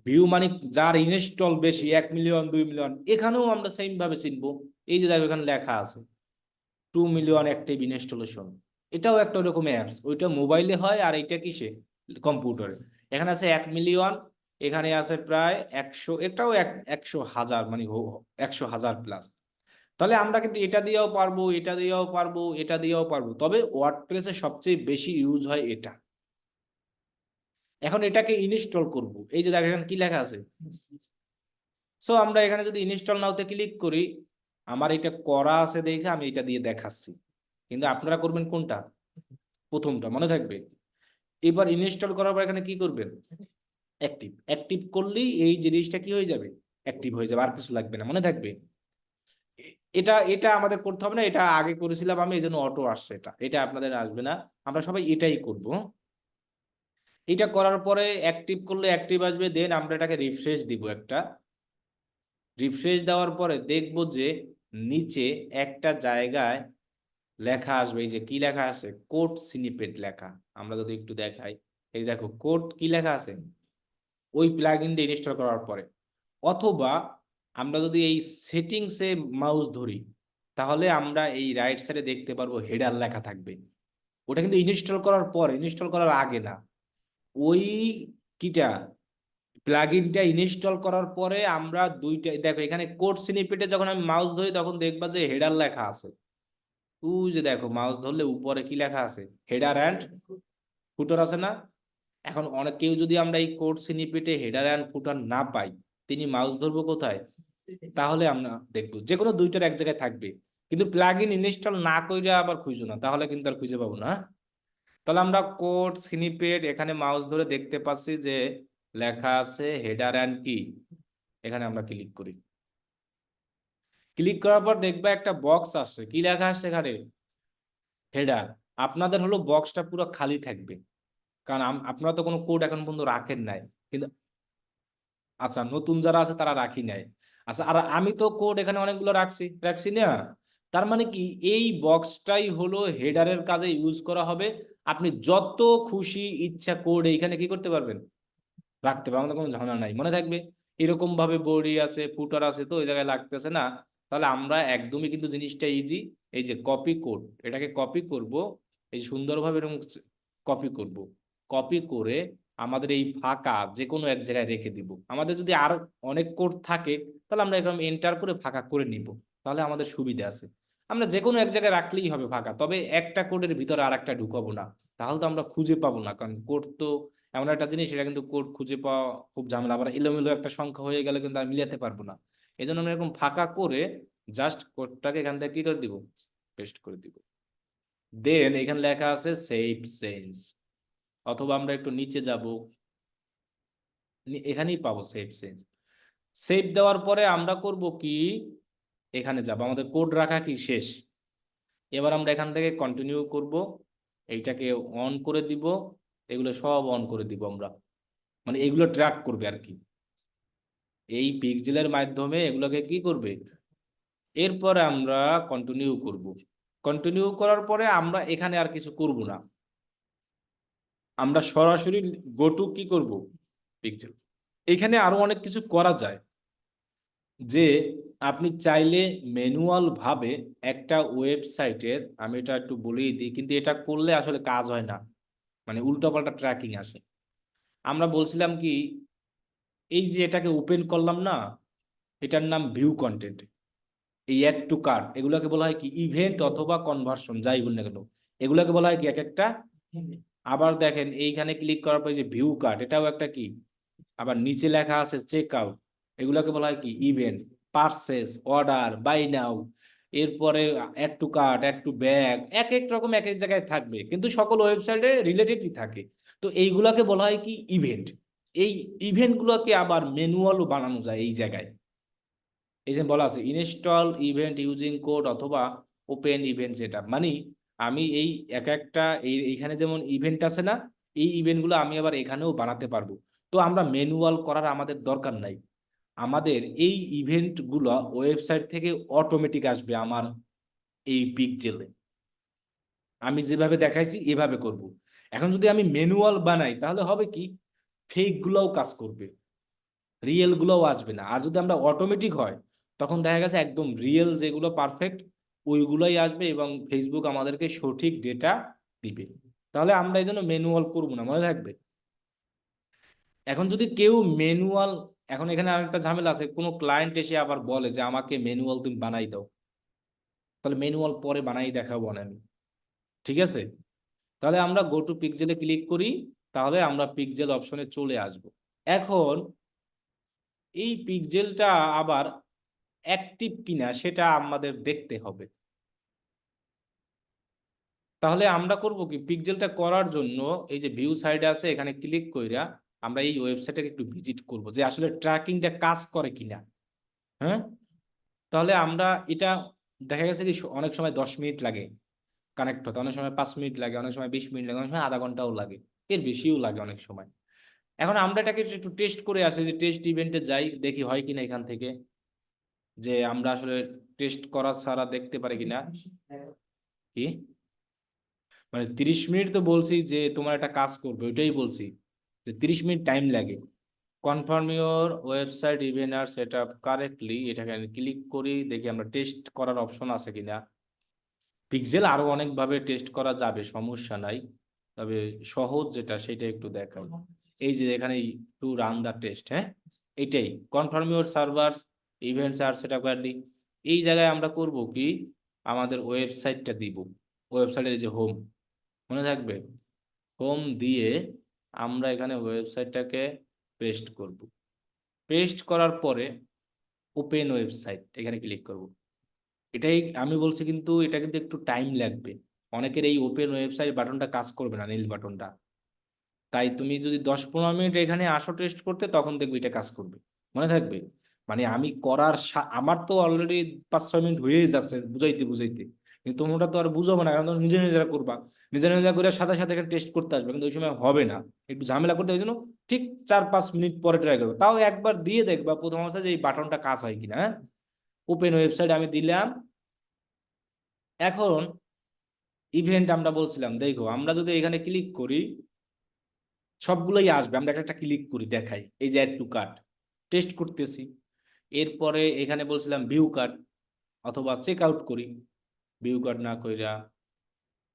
S1: ভিউ মানে যার ইনস্টল বেশি, 1 মিলিয়ন 2 মিলিয়ন, এখানেও আমরা সেম ভাবে চিনবো। এই যে দেখো এখানে লেখা আছে 2 মিলিয়ন অ্যাক্টিভ ইনস্টলেশন, এটাও একটা ওরকম অ্যাপস, ওইটা মোবাইলে হয় আর এইটা কিসে, কম্পিউটারে। এখানে আছে 1 মিলিয়ন, এখানে আছে প্রায় 100, এটাও 100,000, মানে 100,000 প্লাস। তাহলে আমরা কিন্তু এটা দিয়েও পারবো, এটা দিয়েও পারবো, এটা দিয়েও পারবো, তবে ওয়ার্ডপ্রেসে সবচেয়ে বেশি ইউজ হয় এটা। এখন এটাকে ইনস্টল করব, এই যে দেখেন এখানে কি লেখা আছে। সো আমরা এখানে যদি ইনস্টল নাওতে ক্লিক করি, আমার এটা করা আছে দেখে আমি এটা দিয়ে দেখাচ্ছি, কিন্তু আপনারা করবেন কোনটা, প্রথমটা, মনে থাকবে। এবার ইনস্টল করার পর এখানে কি করবেন, অ্যাক্টিভ, অ্যাক্টিভ করলেই এই জিনিসটা কি হয়ে যাবে, অ্যাক্টিভ হয়ে যাবে, আর কিছু লাগবে না, মনে থাকবে। এটা এটা আমাদের করতে হবে না, এটা আগে করেছিলাম আমি, এই জন্য অটো আসছে, এটা এটা আপনাদের আসবে না, আমরা সবাই এটাই করব। এটা করার পরে অ্যাক্টিভ করলে অ্যাক্টিভ আসবে, দেন আমরা এটাকে রিফ্রেশ দিব একটা। রিফ্রেশ দেওয়ার পরে দেখব যে নিচে একটা জায়গায় লেখা আসবে, এই যে কি লেখা আছে, কোড স্নিপেট লেখা। আমরা যদি একটু দেখাই, এই দেখো কোড কি লেখা আছে, ওই প্লাগইনটা ইনস্টল করার পরে। অথবা আমরা যদি এই সেটিংসে মাউস ধরি, তাহলে আমরা এই রাইট সাইডে দেখতে পারবো হেডার লেখা থাকবে। ওটা কিন্তু ইনস্টল করার পরে, ইনস্টল করার আগে না। ওই কিটা, প্লাগইনটা ইনস্টল করার পরে আমরা দুইটা, দেখো এখানে কোড স্নিপেটে যখন আমি মাউস ধরি তখন দেখবা যে হেডার লেখা আছে। তুই যে দেখো মাউস ধরলে উপরে কি লেখা আছে, হেডার অ্যান্ড ফুটার আছে না? এখন অনেক কেউ যদি আমরা এই কোড স্নিপেটে হেডার অ্যান্ড ফুটার না পাই, তিনি মাউস ধরবো কোথায়? তাহলে আমরা দেখবো যে কোনো দুইটার এক জায়গায় থাকবে। কিন্তু প্লাগ ইন ইনস্টল না কইরা আবার খুঁজো না, তাহলে কিন্তু আর খুঁজে পাবো না। তাহলে আমরা কোড স্নিপেট এখানে মাউস ধরে দেখতে পাচ্ছি যে লেখা আছে হেডার অ্যান্ড কি, এখানে আমরা ক্লিক করি। ক্লিক করার পর দেখবা একটা বক্স আসছে, কি লেখা আসছে এখানে, হেডার। আপনাদের হলো বক্সটা পুরো খালি থাকবে, কারণ আপনারা তো কোনো কোড এখন পর্যন্ত রাখেন নাই। কিন্তু আচ্ছা, নতুন যারা আছে তারা রাখি নাই। আচ্ছা, আর আমি তো কোড এখানে অনেকগুলো রাখছি রাখছি না। তার মানে কি, এই বক্সটাই হলো হেডারের কাজে ইউজ করা হবে। আপনি যত খুশি ইচ্ছা কোড এইখানে কি করতে পারবেন, রাখতে পারবেন, আমাদের কোনো ঝামেলা নাই, মনে থাকবে। এরকম ভাবে বডি আছে, ফুটার আছে, তো ওই জায়গায় লাগতেছে না। তাহলে আমরা একদমই কিন্তু জিনিসটা ইজি। এই যে কপি কোড, এটাকে কপি করব, এই সুন্দরভাবে এরকম কপি করব। কপি করে আমাদের এই ফাঁকা যে কোনো এক জায়গায় রেখে দিব। আমাদের যদি আর অনেক কোড থাকে, তাহলে আমরা এরকম এন্টার করে ফাঁকা করে নিব, তাহলে আমাদের সুবিধা আছে। আমরা যে কোনো এক জায়গায় রাখলেই হবে ফাঁকা, তবে একটা কোডের ভিতরে আর একটা ঢুকাবো না, তাহলে তো আমরা খুঁজে পাবো না, কারণ কোড তো এমন একটা জিনিস, এটা কিন্তু কোড খুঁজে পাওয়া খুব ঝামেলা, আবার এলোমেলো একটা সংখ্যা হয়ে গেলে কিন্তু আর মিলাতে পারবো না। এই জন্য আমরা এরকম ফাঁকা করে জাস্ট কোডটাকে এখান থেকে কি করে দিব, পেস্ট করে দিব। দেন এখানে লেখা আছে সেভ চেঞ্জ, অথবা আমরা একটু নিচে যাব, এখানেই পাবো সেভ চেঞ্জ। সেভ দেওয়ার পরে আমরা করব কি, এখানে যাব, আমাদের কোড রাখা কি শেষ। এবার আমরা এখান থেকে কন্টিনিউ করব, এইটাকে অন করে দিব, এগুলো সব অন করে দিব আমরা, মানে এগুলো ট্র্যাক করবে আর কি, এই পিক্সেলের মাধ্যমে এগুলোকে কি করবে। এরপরে আমরা কন্টিনিউ করব। কন্টিনিউ করার পরে আমরা এখানে আর কিছু করব না, আমরা সরাসরি গো টু কি করব, পিক্সেল। এখানে আরো অনেক কিছু করা যায়, যে আপনি চাইলে ম্যানুয়াল ভাবে একটা ওয়েবসাইটের, আমি এটা একটু বলেই দিই, কিন্তু এটা করলে আসলে কাজ হয় না, মানে উল্টোপাল্টা ট্র্যাকিং আসে। আমরা বলছিলাম কি, এই যে এটাকে ওপেন করলাম না, এটার নাম ভিউ কন্টেন্ট, এই অ্যাড টু কার্ট, এগুলোকে বলা হয় কি ইভেন্ট অথবা কনভার্সন, যাই বল না কেন, এগুলোকে বলা হয় কি এক একটা। আবার দেখেন এইখানে ক্লিক করার পরে যে ভিউ কার্ট, এটাও একটা কি, আবার নিচে লেখা আছে চেক আউট, এগুলোকে বলা হয় কি event, purchase, order, buy now, এরপরে add to cart, add to bag, এক এক রকম এক এক জায়গায় থাকবে, কিন্তু সকল ওয়েবসাইটে রিলেটেডই থাকে। তো এইগুলাকে বলা হয় কি ইভেন্ট। এই ইভেন্টগুলোকে আবার ম্যানুয়ালও বানানো যায় এই জায়গায়। এই যে বলা আছে ইনস্টল ইভেন্ট ইউজিং কোড অথবা ওপেন ইভেন্ট সেটআপ, মানে আমি এই এক একটা এইখানে যেমন ইভেন্ট আছে না, এই ইভেন্টগুলো আমি আবার এখানেও বানাতে পারবো। তো আমরা ম্যানুয়াল করার আমাদের দরকার নাই, আমাদের এই ইভেন্টগুলো ওয়েবসাইট থেকে অটোমেটিক আসবে আমার এই পিকজেলে। আমি যেভাবে দেখাইছি এভাবে করব। এখন যদি আমি ম্যানুয়াল বানাই তাহলে হবে কি, ফেক গুলাও কাজ করবে, রিয়েল গুলোও আসবে না। আর যদি আমরা অটোমেটিক হয়, তখন দেখা গেছে একদম রিয়েল যেগুলো পারফেক্ট ওইগুলোই আসবে এবং ফেসবুক আমাদেরকে সঠিক ডেটা দিবে। তাহলে আমরা এই জন্য ম্যানুয়াল করবো না, মনে থাকবে। এখন যদি কেউ ম্যানুয়াল, এখন এখানে আরেকটা ঝামেলা আছে, কোনো ক্লায়েন্ট এসে আবার বলে যে আমাকে ম্যানুয়াল তুমি বানাই দাও, তাহলে ম্যানুয়াল পরে বানাই দেখাবো না আমি, ঠিক আছে? তাহলে আমরা গো টু পিক্সেলে ক্লিক করি, তাহলে আমরা পিক্সেল অপশনে চলে আসব। এখন এই পিক্সেলটা আবার অ্যাক্টিভ কিনা সেটা আমাদের দেখতে হবে। তাহলে আমরা করব কি, পিক্সেলটা করার জন্য এই যে ভিউ সাইডে আছে এখানে ক্লিক কইরা আমরা এই ওয়েবসাইটটাকে একটু ভিজিট করব যে আসলে ট্র্যাকিংটা কাজ করে কিনা। হ্যাঁ, তাহলে আমরা এটা, দেখা গেছে কি অনেক সময় 10 মিনিট লাগে কানেক্ট হতে, অনেক সময় 5 মিনিট লাগে, অনেক সময় 20 মিনিট লাগে, অনেক সময় আধা ঘন্টাও লাগে, এর বেশিও লাগে অনেক সময়। এখন আমরা এটাকে একটু টেস্ট করে আসি, যে টেস্ট ইভেন্টে যাই দেখি হয় কিনা এখান থেকে, যে আমরা আসলে টেস্ট করা ছাড়া দেখতে পারি কিনা। কি, মানে 30 মিনিট তো বলছি যে তোমার একটা কাজ করবে, ওইটাই বলছি যে 30 মিনিট টাইম লাগে। Confirm your website event are set up correctly, এটাকে ক্লিক করি, দেখি আমরা টেস্ট করার অপশন আছে কিনা। পিক্সেল আরো অনেকভাবে টেস্ট করা যাবে, সমস্যা নাই, তবে সহজ যেটা সেটা একটু দেখাই। এই যে এখানে টু রান দা টেস্ট, হ্যাঁ, এটাই confirm your servers events are set up correctly. এই জায়গায় আমরা করব কি, আমাদের ওয়েবসাইটটা দিব, ওয়েবসাইটের যে হোম, মনে থাকবে, হোম দিয়ে আমরা এখানে ওয়েবসাইটটাকে পেস্ট করব। পেস্ট করার পরে ওপেন ওয়েবসাইট এখানে ক্লিক করব। এটাই আমি বলছি, কিন্তু এটা কিন্তু একটু টাইম লাগবে, অনেকের এই ওপেন ওয়েবসাইট বাটনটা কাজ করবে না, নীল বাটনটা। তাই তুমি যদি 10-15 মিনিট এখানে আসো টেস্ট করতে, তখন দেখবে এটা কাজ করবে, মনে থাকবে। মানে আমি করার আমার তো অলরেডি 5-6 মিনিট হয়েই যাচ্ছে বুঝাইতে বুঝাইতে, কিন্তু তোমরা তো আর বুঝাবো না, কারণ তোমরা নিজে নিজেরা করবা, নিজে নিজেরা করে সাথে সাথে এখানে টেস্ট করতে আসবে, কিন্তু ওই সময় হবে না, একটু ঝামেলা করতে, ওই জন্য ঠিক 4-5 মিনিট পরে ট্রাই করবো, তাও একবার দিয়ে দেখবা প্রথম অবস্থায় যে এই বাটনটা কাজ হয় কিনা। হ্যাঁ, ওপেন ওয়েবসাইট আমি দিলাম। এখন ইভেন্ট আমরা বলছিলাম, দেখো আমরা যদি এখানে ক্লিক করি সবগুলোই আসবে, আমরা একটা একটা ক্লিক করি দেখাই, এই যে অ্যাড টু কার্ট টেস্ট করতেছি। এরপরে এখানে বলছিলাম ভিউ কার্ট অথবা চেক আউট করি, ভিউ কার্ট না কইরা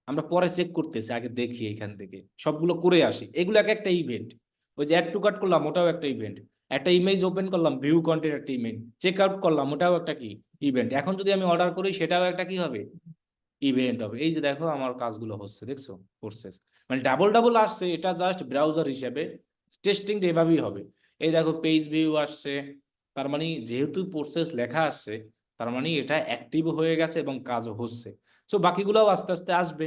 S1: আমরা পরে চেক করতেছি, আগে দেখি এখান থেকে সবগুলো করে আসি, এগুলো এক একটা ইভেন্ট। ওই যে অ্যাড টু কার্ট করলাম ওটাও একটা ইভেন্ট, একটা ইমেজ ওপেন করলাম ভিউ কন্টেন্ট একটা ইভেন্ট, চেক আউট করলাম ওটাও একটা কি ইভেন্ট, এখন যদি আমি অর্ডার করি সেটাও একটা কি হবে, ইভেন্ট হবে। এই যে দেখো আমার কাজগুলো হচ্ছে, দেখছো প্রসেস, মানে ডাবল ডাবল আসছে, এটা জাস্ট ব্রাউজার হিসেবে টেস্টিং এভাবেই হবে। এই দেখো পেজ ভিউ আসছে, তার মানে যেহেতু প্রসেস লেখা আসছে, তার মানে এটা অ্যাক্টিভ হয়ে গেছে এবং কাজও হচ্ছে। সো বাকিগুলোও আস্তে আস্তে আসবে।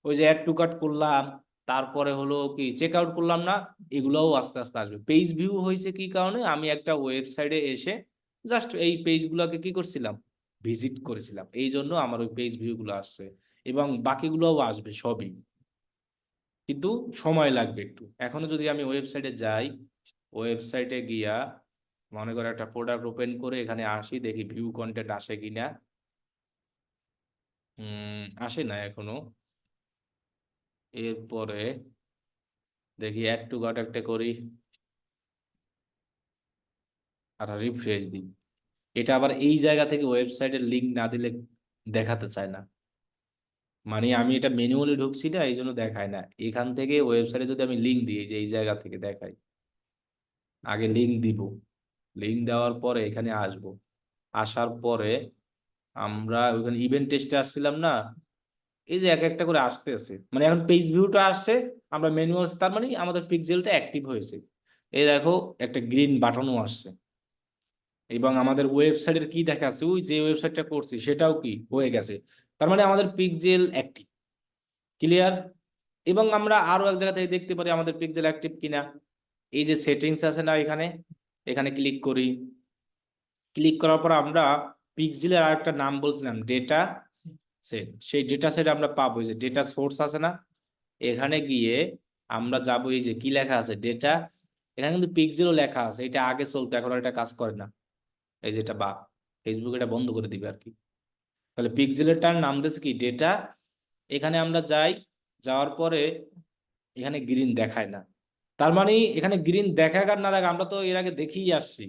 S1: ওই যে অ্যাড টু কার্ট করলাম, তারপরে হলো কি চেক আউট করলাম না, এগুলোও আস্তে আস্তে আসবে। পেজ ভিউ হয়েছে কি কারণে, আমি একটা ওয়েবসাইটে এসে জাস্ট এই পেজগুলোকে কি করছিলাম, ভিজিট করেছিলাম, এই জন্য আমার ওই পেজ ভিউ গুলো আসছে, এবং বাকিগুলোও আসবে সবই, কিন্তু সময় লাগবে একটু। এখনো যদি আমি ওয়েবসাইটে যাই, ওয়েবসাইটে গিয়া মনে করো একটা প্রোডাক্ট ওপেন করে এখানে আসি, দেখি ভিউ কন্টেন্ট আসে কিনা। আসে না এখনো। এরপরে দেখি অ্যাড টু কার্ট একটা করি আর রিফ্রেশ দিই, এটা আবার এই জায়গা থেকে ওয়েবসাইটের লিঙ্ক না দিলে দেখাতে চায় না। মানে আমি এটা ম্যানুয়ালি ঢুকছি না, এই জন্য দেখায় না। এখান থেকে ওয়েবসাইটে যদি আমি লিঙ্ক দিই, যে এই জায়গা থেকে দেখাই, আগে লিঙ্ক দিব, লিঙ্ক দেওয়ার পরে এখানে আসব, আসার পরে আমরা ওইখানে ইভেন্ট টেস্টে আসছিলাম না, এই যে এক একটা করে আসতেছে, মানে এখন পেজ ভিউটা আসছে, আমরা ম্যানুয়াল, তার মানে আমাদের পিক্সেলটা অ্যাক্টিভ হয়েছে। এই দেখো একটা গ্রিন বাটনও আসছে, এবং আমাদের ওয়েবসাইটের কি দেখাচ্ছে, ওই যে ওয়েবসাইটটা করছি সেটাও কি হয়ে গেছে। তার মানে আমাদের পিক্সেল অ্যাক্টিভ। ক্লিয়ার? এবং আমরা আরো এক জায়গা থেকে দেখতে পারি আমাদের পিক্সেল অ্যাক্টিভ কিনা। এই যে সেটিংস আছে না এখানে, এখানে ক্লিক করি। ক্লিক করার পর আমরা পিক্সেলের আরেকটা নাম বলছিলাম ডেটা সেট, সেই ডেটা সেট আমরা পাবো, এই যে ডেটা সোর্স আছে না, এখানে গিয়ে আমরা যাবো, এই যে কি লেখা আছে ডেটা, এখানে কিন্তু পিক্সেলও লেখা আছে, এটা আগে চলতো, এখন আর এটা কাজ করে না। এই যেটা বা ফেসবুক এটা বন্ধ করে দিবে আর কি। তাহলে পিক্সেলেরটার নাম দিয়েছে কি ডেটা। এখানে আমরা যাই, যাওয়ার পরে এখানে গ্রিন দেখায় না। তার মানে এখানে গ্রিন দেখাক আর না দেখাক, আমরা তো এর আগে দেখেই আসছি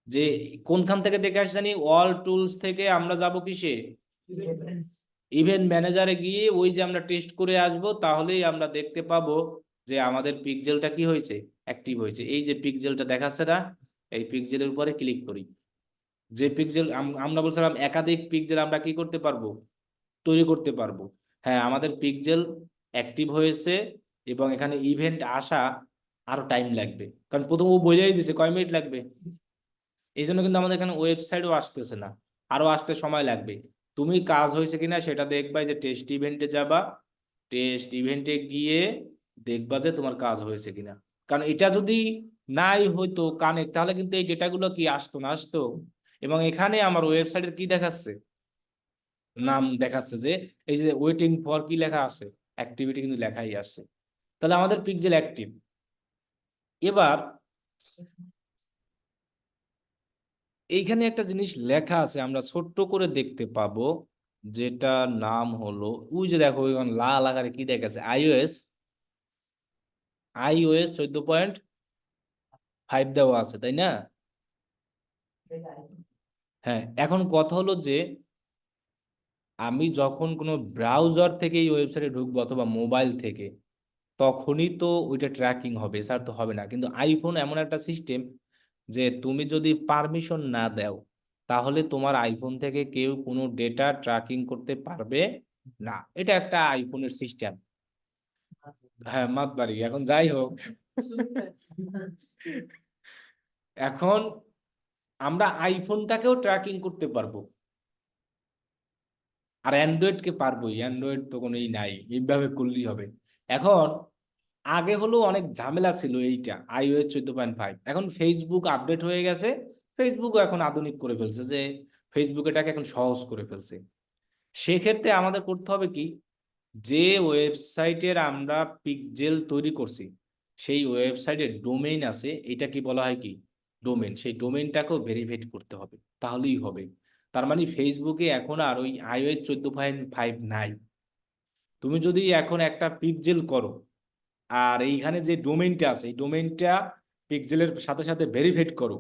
S1: যে কোনখান থেকে দেখে আসছি জানি, অল টুলস থেকে আমরা যাব কিসে, ইভেন্ট ম্যানেজারে গিয়ে ওই যে আমরা টেস্ট করে আসব, তাহলেই আমরা দেখতে পাবো যে আমাদের পিক্সেলটা কি হয়েছে, অ্যাক্টিভ হয়েছে। এই যে পিক্সেলটা দেখাচ্ছে না, এই পিক্সেলের উপরে ক্লিক করি। যে পিক্সেল আমরা বলছিলাম একাধিক পিক্সেল আমরা কি করতে পারবো, তৈরি করতে পারবো। হ্যাঁ, আমাদের পিক্সেল অ্যাক্টিভ হয়েছে, এবং এখানে ইভেন্ট আসা আরো টাইম লাগবে, কারণ প্রথম ও বোঝাই দিয়েছে কয় মিনিট লাগবে। এই জন্য কিন্তু আমাদের এখানে ওয়েবসাইটও আসতেছে না, আরো আসতে সময় লাগবে। তুমি কাজ হয়েছে কিনা সেটা দেখবা, যে টেস্ট ইভেন্টে যাবা, টেস্ট ইভেন্টে গিয়ে দেখবা যে তোমার কাজ হয়েছে কিনা। কারণ এটা যদি নাই হয়তো কানেক্ট, তাহলে কিন্তু এই ডেটাগুলো কি আসতো না, আসতো। এবং এখানে আমার ওয়েবসাইটের কি দেখাচ্ছে, নাম দেখাচ্ছে যে এই যে ওয়েটিং ফর কি লেখা আছে, অ্যাক্টিভিটি কিন্তু লেখাই আসছে। তাহলে আমাদের পিক্সেল অ্যাক্টিভ। এবার এইখানে একটা জিনিস লেখা আছে, আমরা ছোট্ট করে দেখতে পাবো, যেটা নাম হলো, ওই যে দেখো ওইখানে লাল আকারে কি দেখাচ্ছে, আইওএস, আইওএস 14.5 দেওয়া আছে, তাই না? হ্যাঁ, এখন কথা হলো যে আমি যখন কোনো ব্রাউজার থেকে এই ওয়েবসাইটে ঢুকবো অথবা মোবাইল থেকে, তখনই তো ওইটা ট্র্যাকিং হবে, স্যার তো হবে না। কিন্তু আইফোন এমন একটা সিস্টেম যে তুমি যদি পারমিশন না দাও, তাহলে তোমার আইফোন থেকে কেউ কোনো ডেটা ট্র্যাকিং করতে পারবে না। এটা একটা আইফোনের সিস্টেম। হ্যাঁ, মাতবাড়ি। এখন যাই হোক, এখন আমরা আইফোনটাকেও ট্র্যাকিং করতে পারবো, আর অ্যান্ড্রয়েড কে পারবোই, অ্যান্ড্রয়েড তো কোনোই নাই, এইভাবে করলেই হবে। এখন আগে হলো অনেক ঝামেলা ছিল এইটা, iOS 14.5, এখন ফেসবুক আপডেট হয়ে গেছে, ফেসবুকও এখন আধুনিক করে ফেলছে, যে ফেসবুক এটাকে এখন সহজ করে ফেলছে। সেক্ষেত্রে আমাদের করতে হবে কি, যে ওয়েবসাইটের আমরা পিক্সেল তৈরি করছি, সেই ওয়েবসাইটের ডোমেইন আছে, এটা কি বলা হয় কি, ডোমেইন, সেই ডোমেইনটাকেও ভেরিফাইড করতে হবে, তাহলেই হবে। তার মানে ফেসবুকে এখন আর ওই iOS 14.5 নাই। তুমি যদি এখন একটা পিক্সেল করো, আর এইখানে যে ডোমেইনটা আছে, এই ডোমেইনটা পিক্সেলের সাথে সাথে ভেরিফাইড করো,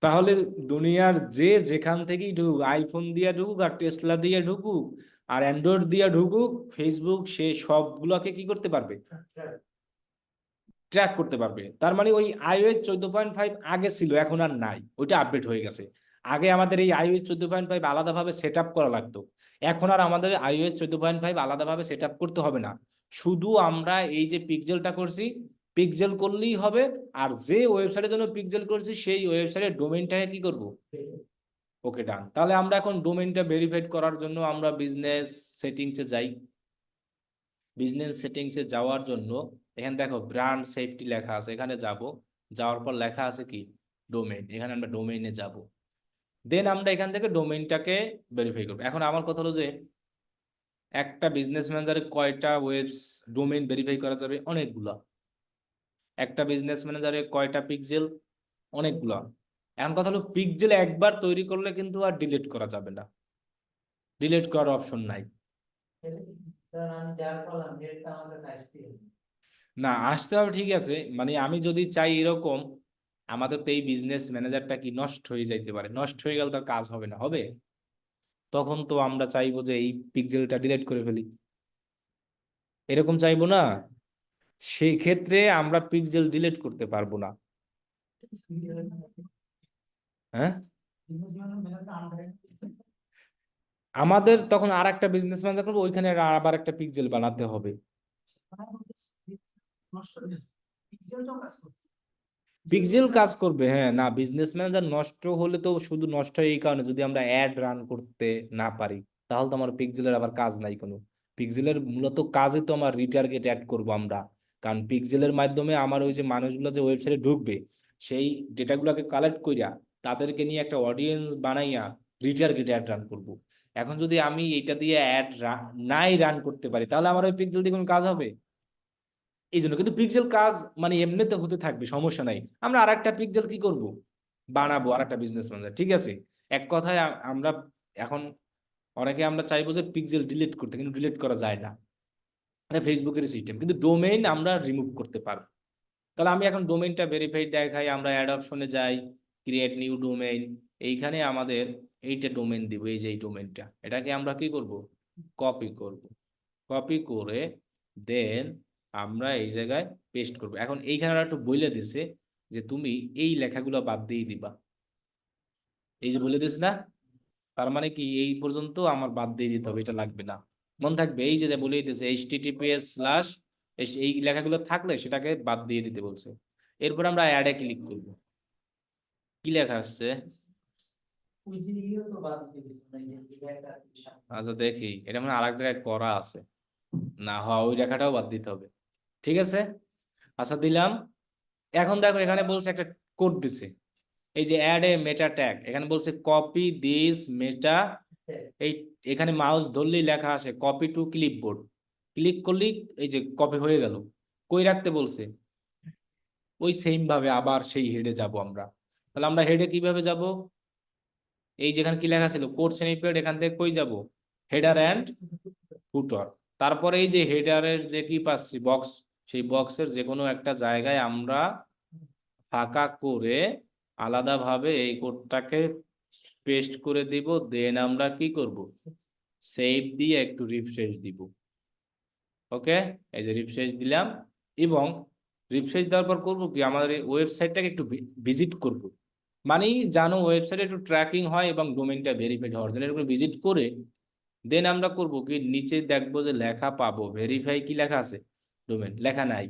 S1: তাহলে দুনিয়ার যে যেখান থেকেই ঢুকুক, আইফোন দিয়ে ঢুকুক আর টেসলা দিয়ে ঢুকুক আর অ্যান্ড্রয়েড দিয়ে ঢুকুক, ফেসবুক সে সবগুলোকে কি করতে পারবে, ট্র্যাক করতে পারবে। তার মানে ওই iOS 14.5 আগে ছিল, এখন আর নাই, ওইটা আপডেট হয়ে গেছে। আগে আমাদের এই iOS 14.5 আলাদাভাবে সেট আপ করা লাগতো, এখন আর আমাদের iOS 14.5 আলাদাভাবে সেট আপ করতে হবে না। শুধু আমরা এই যে পিক্সেলটা করছি, পিক্সেল করলেই হবে। আর যে ওয়েবসাইটের জন্য পিক্সেল করছি, সেই ওয়েবসাইটের ডোমেইনটাকে কি করব, ওকে ডান। তাহলে আমরা এখন ডোমেইনটা ভেরিফাইড করার জন্য আমরা বিজনেস সেটিংসে যাই। বিজনেস সেটিংসে যাওয়ার জন্য এখানে দেখো ব্র্যান্ড সেফটি লেখা আছে, এখানে যাব, যাওয়ার পর লেখা আছে কি ডোমেইন, এখানে আমরা ডোমেইনে যাব। দেন আমরা এখান থেকে ডোমেইনটাকে ভেরিফাই করবো। এখন আমার কথা হলো যে একটা বিজনেস ম্যানেজারে কয়টা ডোমেইন ভেরিফাই করা যাবে, অনেকগুলা। একটা বিজনেস ম্যানেজারে কয়টা পিক্সেল, অনেকগুলা। এখন কথা হলো পিক্সেল একবার তৈরি করলে কিন্তু আর ডিলিট করা যাবে না, ডিলিট করার অপশন নাই। না, আসতে হবে ঠিক আছে, মানে আমি যদি চাই এরকম আমাদের তো এই বিজনেস ম্যানেজারটা কি নষ্ট হয়ে যাইতে পারে, নষ্ট হয়ে গেলে তার কাজ হবে না, হবে? তখন তো আমরা চাইবো যে এই পিক্সেলটা ডিলিট করে ফেলি, এরকম চাইবো না? সেই ক্ষেত্রে আমরা পিক্সেল ডিলিট করতে পারবো না। হ্যাঁ, আমাদের তখন আর একটা বিজনেস ম্যানেজার করবো, ওইখানে আবার একটা পিক্সেল বানাতে হবে। পিক্সেল কাজ করবে, হ্যাঁ। না, বিজনেস ম্যানেজার নষ্ট হলে তো শুধু নষ্ট হয় এই কারণে, যদি আমরা অ্যাড রান করতে না পারি, তাহলে তো আমার পিক্সেলের আবার কাজ নাই কোনো। পিক্সেলের মূলত কাজে তো আমার রিটার্গেট অ্যাড করব আমরা, কারণ পিক্সেলের মাধ্যমে আমার ওই যে মানুষগুলো যে ওয়েবসাইটে ঢুকবে, সেই ডেটাগুলোকে কালেক্ট কইরা তাদেরকে নিয়ে একটা অডিয়েন্স বানাইয়া রিটার্গেট অ্যাড রান করব। এখন যদি আমি এইটা দিয়ে অ্যাড নাই রান করতে পারি, তাহলে আমার ওই পিক্সেল দিয়ে কোনো কাজ হবে? এই জন্য কিন্তু পিক্সেল কাজ মানে এমনিতে হতে থাকবে, সমস্যা নাই। আমরা আর একটা পিক্সেল কি করব, বানাবো আর একটা বিজনেস ম্যানেজার, ঠিক আছে। এক কথায় আমরা এখন অনেকে আমরা চাইবো যে পিক্সেল ডিলিট করতে, কিন্তু ডিলিট করা যায় না, মানে ফেসবুকের সিস্টেম, কিন্তু ডোমেইন আমরা রিমুভ করতে পারবো। তাহলে আমি এখন ডোমেইনটা ভেরিফাইড দেখাই, আমরা অ্যাড অপশনে যাই, ক্রিয়েট নিউ ডোমেইন, এইখানে আমাদের এইটা ডোমেইন দিব, এই যে এই ডোমেইনটা, এটাকে আমরা কি করব, কপি করব। কপি করে দেন আমরা এই জায়গায় পেস্ট করব। এখন এইখানে ওরা একটু বলে দিছে যে তুমি এই লেখাগুলো বাদ দিয়ে দিবা, এই যে বলে দিস না, তার মানে কি এই পর্যন্ত আমার বাদ দিয়ে দিতে হবে, এটা লাগবে না। মনে থাকবে, এই যে বলে দিতেছে https/ এই লেখাগুলো থাকলে সেটাকে বাদ দিয়ে দিতে বলছে। এরপর আমরা অ্যাডে ক্লিক করব। কি লেখা আসছে? আচ্ছা দেখি, এটা মানে আরেক জায়গায় করা আছে, না হয় ওই লেখাটাও বাদ দিতে হবে। ঠিক আছে, আচ্ছা দিলাম। এখন দেখো এখানে বলছে একটা কোড দিছে, এই যে অ্যাড এ মেটা ট্যাগ, এখানে বলছে কপি দিস মেটা, এই এখানে মাউস ধরলেই লেখা আসে কপি টু ক্লিপবোর্ড, ক্লিক করলেই এই যে কপি হয়ে গেল। কই রাখতে বলছে? ওই সেম ভাবে আবার সেই হেডে যাব আমরা। তাহলে আমরা হেডে কিভাবে যাব? এই যেখানে কি লেখা ছিল কোড স্নিপেট, এখান থেকে কই যাব, হেডার অ্যান্ড ফুটার। তারপরে এই যে হেডারের যে কি পাচ্ছি বক্স, সেই বক্সের যে কোনো একটা জায়গায় আমরা ফাঁকা করে আলাদাভাবে এই কোডটাকে পেস্ট করে দিব। দেন আমরা কি করব, সেভ দিয়ে একটু রিফ্রেশ দিব। ওকে, এই যে রিফ্রেশ দিলাম, এবং রিফ্রেশ দেওয়ার পর করবো কি, আমাদের এই ওয়েবসাইটটাকে একটু ভিজিট করব। মানে জানো ওয়েবসাইটে একটু ট্র্যাকিং হয় এবং ডোমেইনটা ভেরিফাইড হওয়ার জন্য এরকম ভিজিট করে দেন আমরা করব কি, নিচে দেখবো যে লেখা পাবো ভেরিফাই, কি লেখা আছে, ডোমেইন লেখা নাই।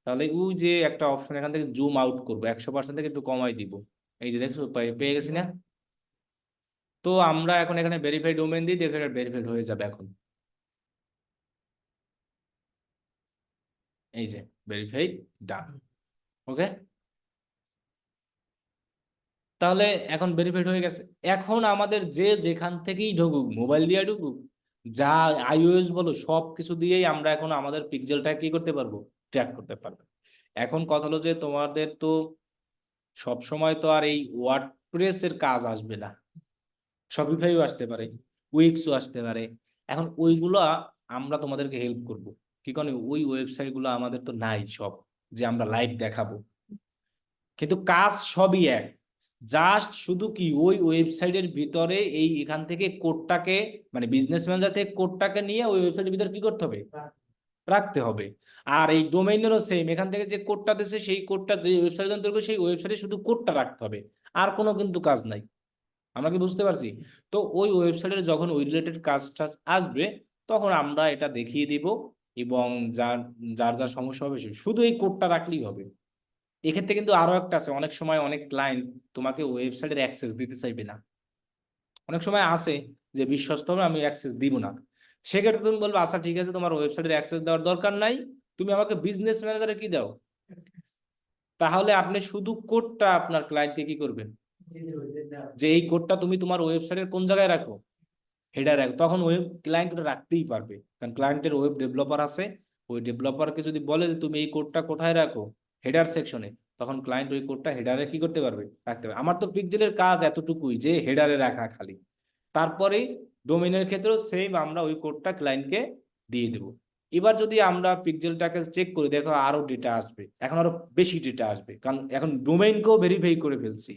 S1: তাহলে ওই যে একটা অপশন, এখান থেকে জুম আউট করবো 100% থেকে একটু কমাই দিব। এই যে দেখছো পেয়ে গেছি না? তো আমরা এখন এখানে ভেরিফাই ডোমেইন দিই, দেখে ভেরিফাইড হয়ে যাবে এখন। এই যে ভেরিফাইড, ডান। ওকে, তাহলে এখন ভেরিফাইড হয়ে গেছে। এখন আমাদের যে যেখান থেকেই ঢুকুক, মোবাইল দিয়ে ঢুকুক, যা আইওএস বলো, সব কিছু দিয়েই আমরা এখন আমাদের পিক্সেলটা কি করতে পারবো, ট্র্যাক করতে পারবো। এখন কথা হলো যে তোমাদের তো সব সময় তো আর এই ওয়ার্ডপ্রেসের কাজ আসবে না, শপিফাইও আসতে পারে, উইক্সও আসতে পারে। এখন ওইগুলো আমরা তোমাদেরকে হেল্প করব। কি কারণে ওই ওয়েবসাইট গুলো আমাদের তো নাই সব, যে আমরা লাইভ দেখাবো, কিন্তু কাজ সবই এক। জাস্ট শুধু কি ওই ওয়েবসাইটের ভিতরে এই এখান থেকে কোডটাকে, মানে বিজনেস ম্যানেজার থেকে কোডটাকে নিয়ে ওই ওয়েবসাইটের ভিতরে কি করতে হবে, রাখতে হবে। আর এই ডোমেইনেরও সেম, এখান থেকে যে কোডটা দিচ্ছে সেই কোডটা যে ওয়েবসাইট তৈরি করবে সেই ওয়েবসাইটে শুধু কোডটা রাখতে হবে, আর কোনো কিন্তু কাজ নাই। আমরা কি বুঝতে পারছি? তো ওই ওয়েবসাইটের যখন ওই রিলেটেড কাজ টাজ আসবে, তখন আমরা এটা দেখিয়ে দিব, এবং যার যার যার সমস্যা হবে সে শুধু এই কোডটা রাখলেই হবে। এক্ষেত্রে কিন্তু আরো একটা আছে, অনেক সময় অনেক ক্লায়েন্ট তোমাকে ওয়েবসাইটের অ্যাক্সেস দিতে চাইবে না। অনেক সময় আছে যে বিশ্বস্ত হবে, আমি অ্যাক্সেস দিব না। সেক্ষেত্রে তুমি বলবে আচ্ছা ঠিক আছে, তোমার ওয়েবসাইটের অ্যাক্সেস দেওয়ার দরকার নাই, তুমি আমাকে বিজনেস ম্যানেজারে কি দাও। তাহলে আপনি শুধু কোডটা আপনার ক্লায়েন্টকে কি করবেন, যে এই কোডটা তুমি তোমার ওয়েবসাইটের কোন জায়গায় রাখো, হেডার রাখো। তখন ওয়েব ক্লায়েন্ট ওটা রাখতেই পারবে, কারণ ক্লায়েন্টের ওয়েব ডেভেলপার আছে। ওই ডেভেলপারকে যদি বলে যে তুমি এই কোডটা কোথায় রাখো, হেডার সেকশনে, তখন ক্লায়েন্ট ওই কোডটা হেডারে কি করতে পারবে, রাখতে পারবে। আমার তো পিক্সেলের কাজ এতটুকুই যে হেডারে রাখা খালি। তারপরে ডোমেইনের ক্ষেত্রেও সেম, আমরা ওই কোডটা ক্লায়েন্টকে দিয়ে দেবো। এবার যদি আমরা পিক্সেলটাকে চেক করি, দেখো আরো ডেটা আসবে, এখন আরো বেশি ডেটা আসবে, কারণ এখন ডোমেইনকেও ভেরিফাই করে ফেলছি,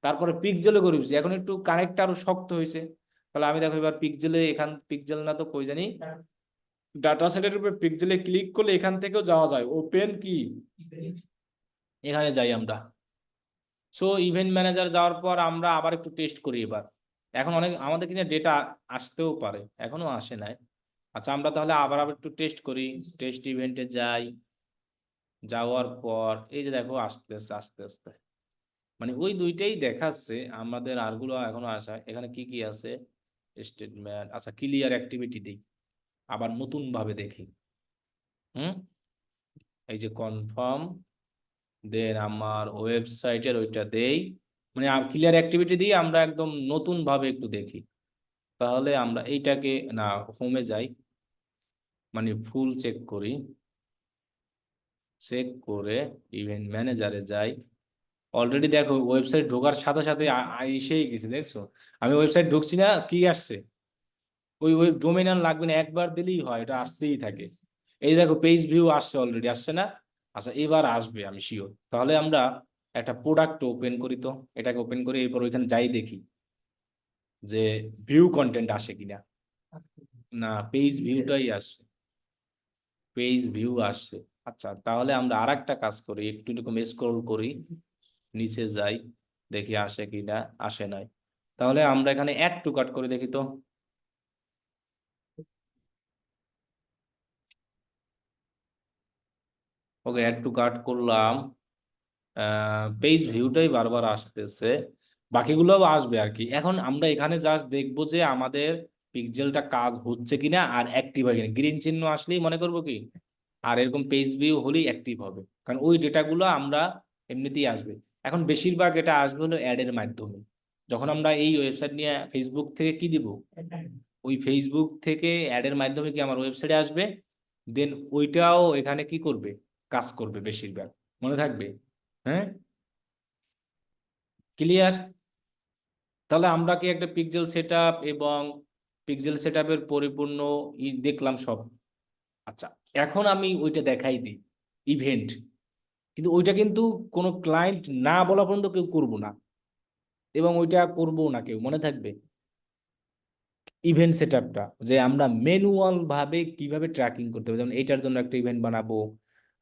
S1: তারপরে পিক্সেলও করে ফেলছি, এখন একটু কানেক্ট আরো শক্ত হয়েছে। তাহলে আমি দেখো এবার পিক্সেলে, এখান পিক্সেল না তো কই জানি, ডাটা সেটের উপর পিক্সেলে ক্লিক করলে এখান থেকেও যাওয়া যায়, ওপেন কি, এখানে যাই আমরা। সো ইভেন্ট ম্যানেজার যাওয়ার পর আমরা আবার একটু টেস্ট করি এবার। এখন অনেক আমাদের কিনা ডেটা আসতেও পারে, এখনো আসে নাই। আচ্ছা, আমরা তাহলে আবার আবার একটু টেস্ট করি, টেস্ট ইভেন্টে যাই। যাওয়ার পর এই যে দেখো আসতেছে আস্তে আস্তে, মানে ওই দুইটাই দেখাচ্ছে, আমাদের আরগুলো এখনো আসা। এখানে কি কি আছে, স্টেটমেন্ট, আচ্ছা ক্লিয়ার অ্যাক্টিভিটি দিই, আবার নতুন ভাবে দেখি। হুম, এই যে কনফার্ম, দেন আমার ওয়েবসাইটের ওইটা দেই, মানে ক্লিয়ার অ্যাক্টিভিটি দিয়ে আমরা একদম নতুন ভাবে একটু দেখি। তাহলে আমরা এইটাকে, না, হোমে যাই, মানে ফুল চেক করি, চেক করে ইভেন্ট ম্যানেজারে যাই। অলরেডি দেখো ওয়েবসাইট ঢোকার সাথে সাথে এসেই গেছে, দেখছো? আমি ওয়েবসাইট ঢুকছি না, কি আসছে, ওই ওই ডোমেইন আর লাগবে না, একবার দিলেই হয়, এটা আসতেই থাকে। এই দেখো পেজ ভিউ আসছে, অলরেডি আসছে না? আচ্ছা, এবার আসবে আমি শিওর। তাহলে আমরা একটা প্রোডাক্ট ওপেন করি তো, এটাকে ওপেন করে এরপর ওইখানে যাই দেখি যে ভিউ কন্টেন্ট আসে কিনা। না, পেজ ভিউটাই আসছে, পেজ ভিউ আসছে। আচ্ছা, তাহলে আমরা আর একটা কাজ করি, একটু এরকম স্ক্রল করি, নিচে যাই, দেখি আসে কিনা, আসে নাই। তাহলে আমরা এখানে অ্যাড টু কার্ট করে দেখি তো। ওকে, অ্যাড টু কার্ট করলাম, পেজ ভিউটাই বারবার আসতেছে, বাকিগুলো আসবে আর কি। এখন আমরা এখানে জাস্ট দেখবো যে আমাদের পিক্সেলটা কাজ হচ্ছে কিনা আর অ্যাক্টিভ হয় কিনা, গ্রিন চিহ্ন আসলেই মনে করবো কি, আর এরকম পেজ ভিউ হলেই অ্যাক্টিভ হবে, কারণ ওই ডেটাগুলো আমরা এমনিতেই আসবে। এখন বেশিরভাগ এটা আসবে হলো অ্যাডের মাধ্যমে। যখন আমরা এই ওয়েবসাইট নিয়ে ফেসবুক থেকে কি দিব, ওই ফেসবুক থেকে অ্যাডের মাধ্যমে কি আমার ওয়েবসাইটে আসবে, দেন ওইটাও এখানে কি করবে, কাজ করবে বেশিরভাগ, মনে থাকবে। হ্যাঁ, ক্লিয়ার? তাহলে আমরা কি একটা পিক্সেল সেটআপ এবং পিক্সেল সেটআপের পরিপূর্ণ দেখলাম সব। আচ্ছা, এখন আমি ওইটা দেখাই দিই, ইভেন্ট, কিন্তু ওইটা কিন্তু কোনো ক্লায়েন্ট না বলা পর্যন্ত কেউ করবো না, এবং ওইটা করবো না কেউ, মনে থাকবে। ইভেন্ট সেটআপটা যে আমরা ম্যানুয়াল ভাবে কিভাবে ট্র্যাকিং করতে হবে, যেমন এটার জন্য একটা ইভেন্ট বানাবো,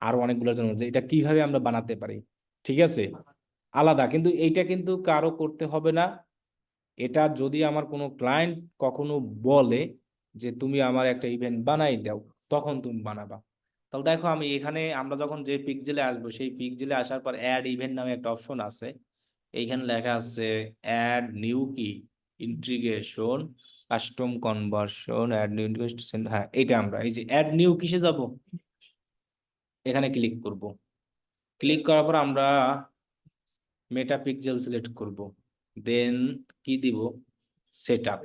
S1: আরো অনেকগুলোর জন্য, যে এটা কিভাবে আমরা বানাতে পারি, ঠিক আছে, আলাদা। কিন্তু এইটা কিন্তু কারো করতে হবে না। এটা যদি আমার কোনো ক্লায়েন্ট কখনো বলে যে তুমি আমার একটা ইভেন্ট বানাই দাও, তখন তুমি বানাবা। তাহলে দেখো আমি এখানে, আমরা যখন যে পিক্সেলে আসবো, সেই পিক্সেলে আসার পর অ্যাড ইভেন্ট নামে একটা অপশন আছে, এইখানে লেখা আছে অ্যাড নিউ কি, integration, custom conversion, add new integration, হ্যাঁ এটা আমরা এই যে অ্যাড নিউ কিসে যাব, এখানে ক্লিক করব। ক্লিক করার পর আমরা মেটা পিক্সেল সিলেক্ট করব, দেন কি দিব, সেট আপ।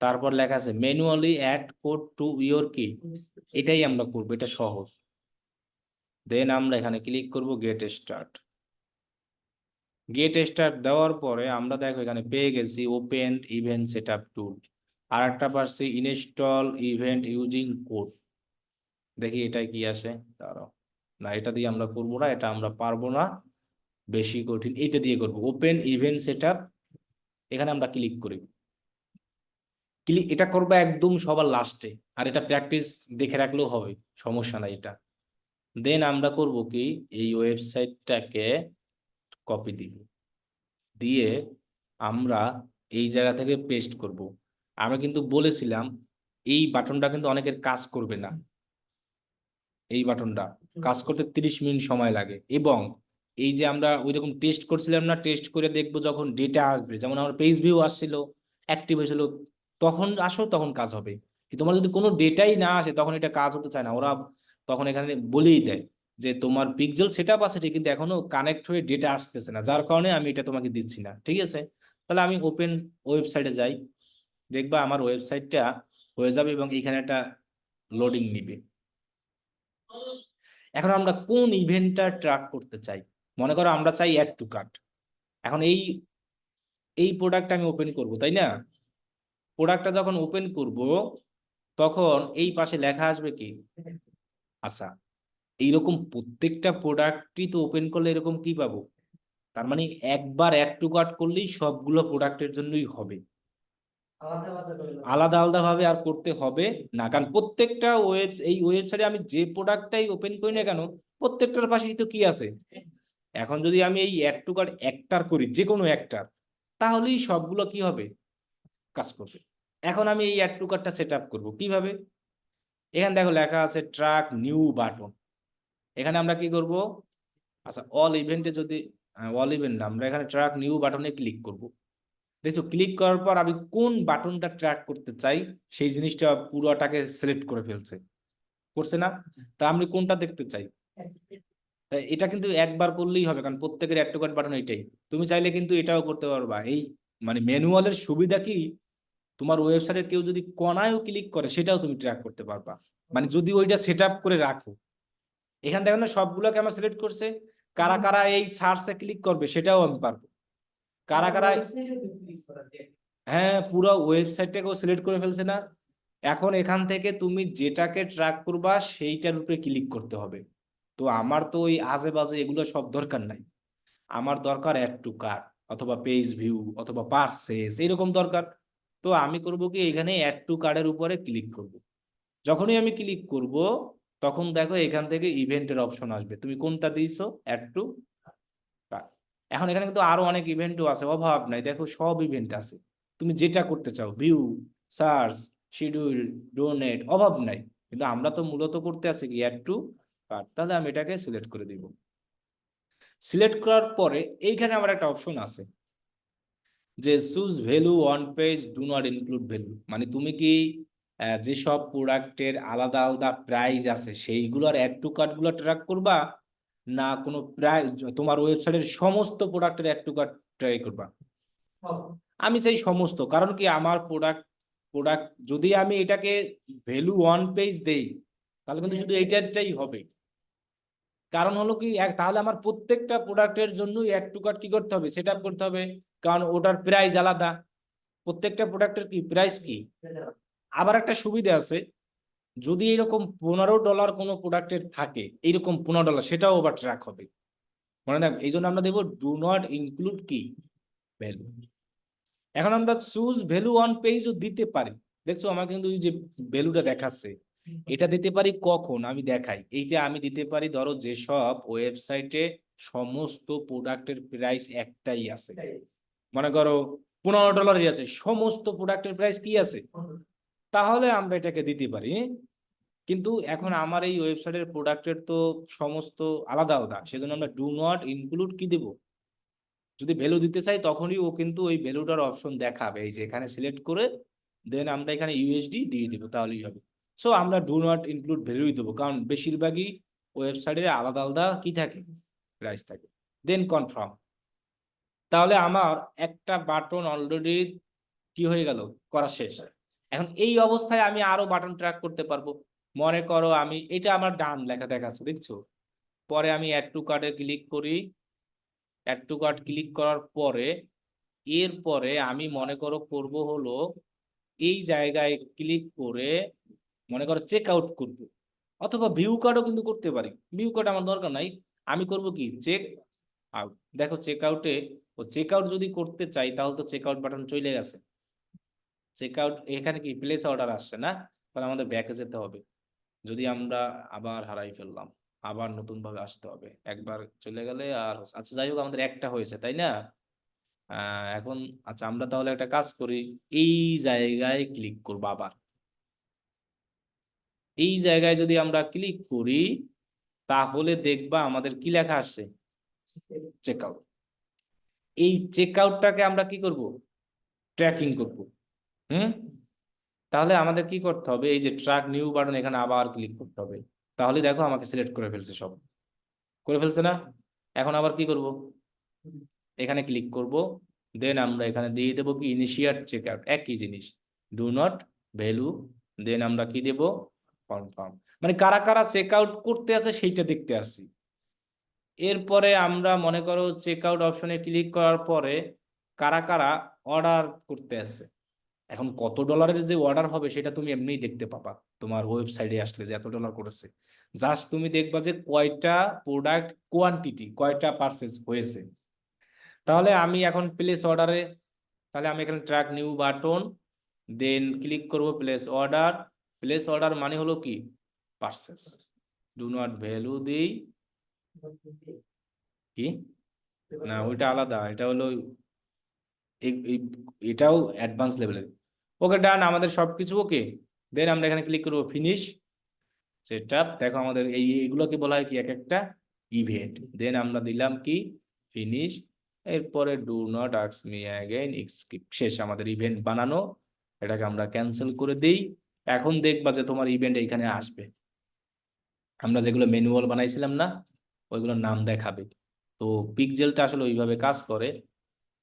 S1: তারপর লেখা আছে manually add code to your কি, এটাই আমরা করব, এটা সহজ। দেন আমরা এখানে ক্লিক করব গেট স্টার্ট। গেট স্টার্ট দেওয়ার পরে আমরা দেখো এখানে পেয়ে গেছি ওপেন ইভেন্ট সেটআপ টুল, আর একটা পারছি ইনস্টল ইভেন্ট ইউজিং কোড। দেখি এটাই কি আসে, দাঁড়াও, না এটা দিয়ে আমরা করবো না, এটা আমরা পারবো না, বেশি কঠিন, এটা দিয়ে করবো ওপেন ইভেন্ট সেটআপ। এখানে আমরা ক্লিক করি, ক্লিক, এটা করবো একদম সবার লাস্টে, আর এটা প্র্যাকটিস দেখে রাখলেও হবে, সমস্যা নাই এটা। দেন আমরা করব কি, এই ওয়েবসাইটটাকে কপি দিব, দিয়ে আমরা এই জায়গা থেকে পেস্ট করব। আমরা কিন্তু বলেছিলাম এই বাটনটা কিন্তু অনেকের কাজ করবে না, এই বাটনটা কাজ করতে 30 মিনিট সময় লাগে। এবং এই যে আমরা ওইরকম টেস্ট করছিলাম না, টেস্ট করে দেখবো যখন ডেটা আসবে, যেমন আমার পেজ ভিউ আসছিল, অ্যাক্টিভ হয়েছিল, তখন আসো তখন কাজ হবে। কিন্তু তোমার যদি কোনো ডেটাই না আসে, তখন এটা কাজ হতে চায় না, ওরা তখন এখানে বলেই দেয় যে তোমার পিক্সেল সেটআপ আছে ঠিক, কিন্তু এখনো কানেক্ট হয়ে ডেটা আসতেছে না, যার কারণে আমি এটা তোমাকে দিচ্ছি না, ঠিক আছে? তাহলে আমি ওপেন ওয়েবসাইটে যাই, দেখবা আমার ওয়েবসাইটটা হয়ে যাবে এবং এখানে একটা লোডিং নিবে। এখন আমরা কোন ইভেন্টটা ট্র্যাক করতে চাই, মনে করো আমরা চাই অ্যাড টু কার্ট। এখন এই এই প্রোডাক্টটা আমি ওপেন করব, তাই না? প্রোডাক্টটা যখন ওপেন করব, তখন এই পাশে লেখা আসবে কি, আচ্ছা, এইরকম প্রত্যেকটা প্রোডাক্টই তো ওপেন করলে এরকম কি পাবো? তার মানে একবার অ্যাড টু কার্ট করলেই সবগুলো প্রোডাক্টের জন্যই হবে, আলাদা আলাদা ভাবে আর করতে হবে না। কারণ প্রত্যেকটা এই ওয়েবসাইটে আমি যে প্রোডাক্টটাই ওপেন করি না কেন, প্রত্যেকটার পাশেই তো কি আছে। এখন যদি আমি এই অ্যাড টু কার্ট একটার করি, যে কোনো একটার, তাহলেই সবগুলো কি হবে, কাজ করবে। এখন আমি এই অ্যাড টু কার্টটা সেট আপ করবো কিভাবে? এখানে দেখো লেখা আছে ট্র্যাক নিউ বাটন। এখানে আমরা কি করব? আচ্ছা, অল ইভেন্টে যদি, অল ইভেন্ট না, আমরা এখানে ট্র্যাক নিউ বাটনে ক্লিক করব। দেখছো, ক্লিক করার পর আমি কোন বাটনটা ট্র্যাক করতে চাই সেই জিনিসটা পুরোটাকে সিলেক্ট করে ফেলছে, করছে না? তা আমি কোনটা দেখতে চাই? তাই এটা কিন্তু একবার করলেই হবে, কারণ প্রত্যেকের অ্যাড টু কার্ট বাটন এইটাই। তুমি চাইলে কিন্তু এটাও করতে পারবা। এই মানে ম্যানুয়ালের সুবিধা কি, তোমার ওয়েবসাইটের কেউ যদি কণায়ও ক্লিক করে সেটাও তুমি ট্র্যাক করতে পারবা, মানে যদি ওইটা সেট আপ করে রাখো। এখানে দেখো না সবগুলোকে আমার সিলেক্ট করছে, কারা কারা এই সার্চে ক্লিক করবে সেটাও আমি পারবো, কারা কারা। হ্যাঁ, পুরো ওয়েবসাইটটাকেও সিলেক্ট করে ফেলছে না। এখন এখান থেকে তুমি যেটাকে ট্র্যাক করবা সেইটার উপরে ক্লিক করতে হবে। তো আমার তো ওই আজে বাজে এগুলো সব দরকার নাই, আমার দরকার অ্যাড টু কার্ট অথবা পেজ ভিউ অথবা পারচেজ এরকম দরকার। তো আমি করব কি, এখানে অ্যাড টু কার্টের উপরে ক্লিক করব। যখনই আমি ক্লিক করব তখন দেখো এখান থেকে ইভেন্টের অপশন আসবে, তুমি কোনটা দিয়েছো, অ্যাড টু কার্ট। এখন এখানে কিন্তু আরো অনেক ইভেন্টও আছে, অভাব নাই, দেখো সব ইভেন্ট আছে। তুমি যেটা করতে চাও, ভিউ, সার্চ, শিডিউল, ডোনেট, অভাব নাই। কিন্তু আমরা তো মূলত করতে আছে কি, অ্যাড টু কার্ট। তাহলে আমি এটাকে সিলেক্ট করে দিব। সিলেক্ট করার পরে এইখানে আমার একটা অপশন আছে যে choose value on page do not include value. মানে তুমি কি যেসব প্রোডাক্টের আলাদা আলাদা প্রাইস আছে সেইগুলোর অ্যাড টু কার্ট গুলো ট্র্যাক করবা, না কোনো প্রাইস তোমার ওয়েবসাইটের সমস্ত প্রোডাক্টের অ্যাড টু কার্ট ট্রাই করবা? আমি চাই সমস্ত। কারণ কি, আমার প্রোডাক্ট প্রোডাক্ট যদি আমি এটাকে ভ্যালু অন পেজ দেই তাহলে কিন্তু শুধু এইটারটাই হবে। কারণ হলো কি, তাহলে আমার প্রত্যেকটা প্রোডাক্টের জন্যই অ্যাড টু কার্ট কি করতে হবে, সেট আপ করতে হবে, কারণ ওটার প্রাইস আলাদা। প্রত্যেকটা প্রোডাক্টের কি প্রাইস কি। আবার একটা সুবিধা আছে, যদি এরকম $15 কোনো প্রোডাক্টের থাকে, এইরকম $15 সেটাও আবার ট্র্যাক হবে। মনে রাখ, এই জন্য আমরা দেবো ডু নট ইনক্লুড কি, ভ্যালু। এখন আমরা চুজ ভ্যালু অন পেজও দিতে পারি। দেখছো আমার কিন্তু এই যে ভ্যালুটা দেখাচ্ছে, এটা দিতে পারি কখন আমি দেখাই। এই যে আমি দিতে পারি, ধরো যেসব ওয়েবসাইটে সমস্ত প্রোডাক্টের প্রাইস একটাই আছে, মনে করো $15 আছে, সমস্ত প্রোডাক্টের প্রাইস কি আছে, তাহলে আমরা এটাকে দিতে পারি। কিন্তু এখন আমার এই ওয়েবসাইটের প্রোডাক্টের তো সমস্ত আলাদা আলাদা, সেজন্য আমরা ডু নট ইনক্লুড কি দেব, যদি ভ্যালু দিতে চাই তখনই ও কিন্তু ওই ভ্যালুটার অপশন দেখাবে, এই যে এখানে সিলেক্ট করে দেন আমরা এখানে ইউএসডি দিয়ে দিব, তাহলেই হবে। সো আমরা ডু নট ইনক্লুড ভ্যালুই দেবো, কারণ বেশিরভাগই ওয়েবসাইটে আলাদা আলাদা কি থাকে, প্রাইস থাকে। দেন কনফার্ম। তাহলে আমার একটা বাটন অলরেডি কি হয়ে গেল, করা শেষ। এখন এই অবস্থায় আমি আরো বাটন ট্র্যাক করতে পারবো। মনে করো আমি, এটা আমার ডান লেখা দেখাচ্ছে দেখছো, পরে আমি অ্যাড টু কার্টে ক্লিক করি। অ্যাড টু কার্ট ক্লিক করার পরে এরপরে আমি মনে করো করব হলো, এই জায়গায় ক্লিক করে মনে করো চেক আউট করবো, অথবা ভিউ কার্ডও কিন্তু করতে পারি। ভিউ কার্ড আমার দরকার নাই, আমি করব কি, চেক আউট। দেখো চেক আউটে, ও চেক আউট যদি করতে চাই তাহলে তো চেক আউট বাটন চলে গেছে। চেক আউট এখানে কি প্লেস অর্ডার আসছে না, তাহলে আমাদের ব্যাকে যেতে হবে। যদি আমরা আবার হারাই ফেললাম, আবার নতুন ভাবে আসতে হবে, একবার চলে গেলে আর, আচ্ছা যাই হোক, আমাদের একটা হয়েছে তাই না। এখন আচ্ছা, আমরা তাহলে একটা কাজ করি, এই জায়গায় ক্লিক করবো আবার। এই জায়গায় যদি আমরা ক্লিক করি তাহলে দেখবা আমাদের কি লেখা আসছে, চেক আউট। এই চেক আউটটাকে আমরা কি করব, ট্র্যাকিং করব। হুম, তাহলে আমাদের কি করতে হবে, এই যে ট্র্যাক নিউ বাটন এখানে আবার ক্লিক করতে হবে। তাহলে দেখো আমাকে সিলেক্ট করে ফেলছে, সব করে ফেলছে না। এখন আবার কি করব, এখানে ক্লিক করব, দেন আমরা এখানে দিয়ে দেবো কি, ইনিশিয়েট চেক আউট, একই জিনিস, ডু নট ভ্যালু, দেন আমরা কি দেব, কনফার্ম। মানে কারা কারা চেক আউট করতে আছে সেইটা দেখতে আসছি। এরপরে আমরা মনে করো চেক আউট অপশনে ক্লিক করার পরে কারা কারা অর্ডার করতে আছে। এখন কত ডলারের যে অর্ডার হবে সেটা তুমি এমনিই দেখতে পাবা তোমার ওয়েবসাইটে আসলে, যে এত ডলার করেছে। জাস্ট তুমি দেখবা যে কয়টা প্রোডাক্ট কোয়ান্টিটি, কয়টা পারচেজ হয়েছে। তাহলে আমি এখন প্লেস অর্ডারে, তাহলে আমি এখানে ট্র্যাক নিউ বাটন, দেন ক্লিক করব প্লেস অর্ডার। প্লেস অর্ডার মানে হলো কি পারচেজ। ডু নট ভ্যালু দিই কি, না ওইটা আলাদা, এটা হলো এটাও অ্যাডভান্স লেভেলের। ওকে ডান, আমাদের সবকিছু ওকে। দেন আমরা এখানে ক্লিক করবো ফিনিশ সেটআপ। দেখো আমাদের এইগুলোকে বলা হয় কি এক একটা ইভেন্ট। দেন আমরা দিলাম কি ফিনিশ, এরপরে do not ask me again, skip, শেষ আমাদের ইভেন্ট বানানো। এটাকে আমরা ক্যান্সেল করে দিই। এখন দেখবা যে তোমার ইভেন্ট এইখানে আসবে, আমরা যেগুলো ম্যানুয়াল বানাইছিলাম না ওইগুলোর নাম দেখাবে। তো পিকজেলটা আসলে ওইভাবে কাজ করে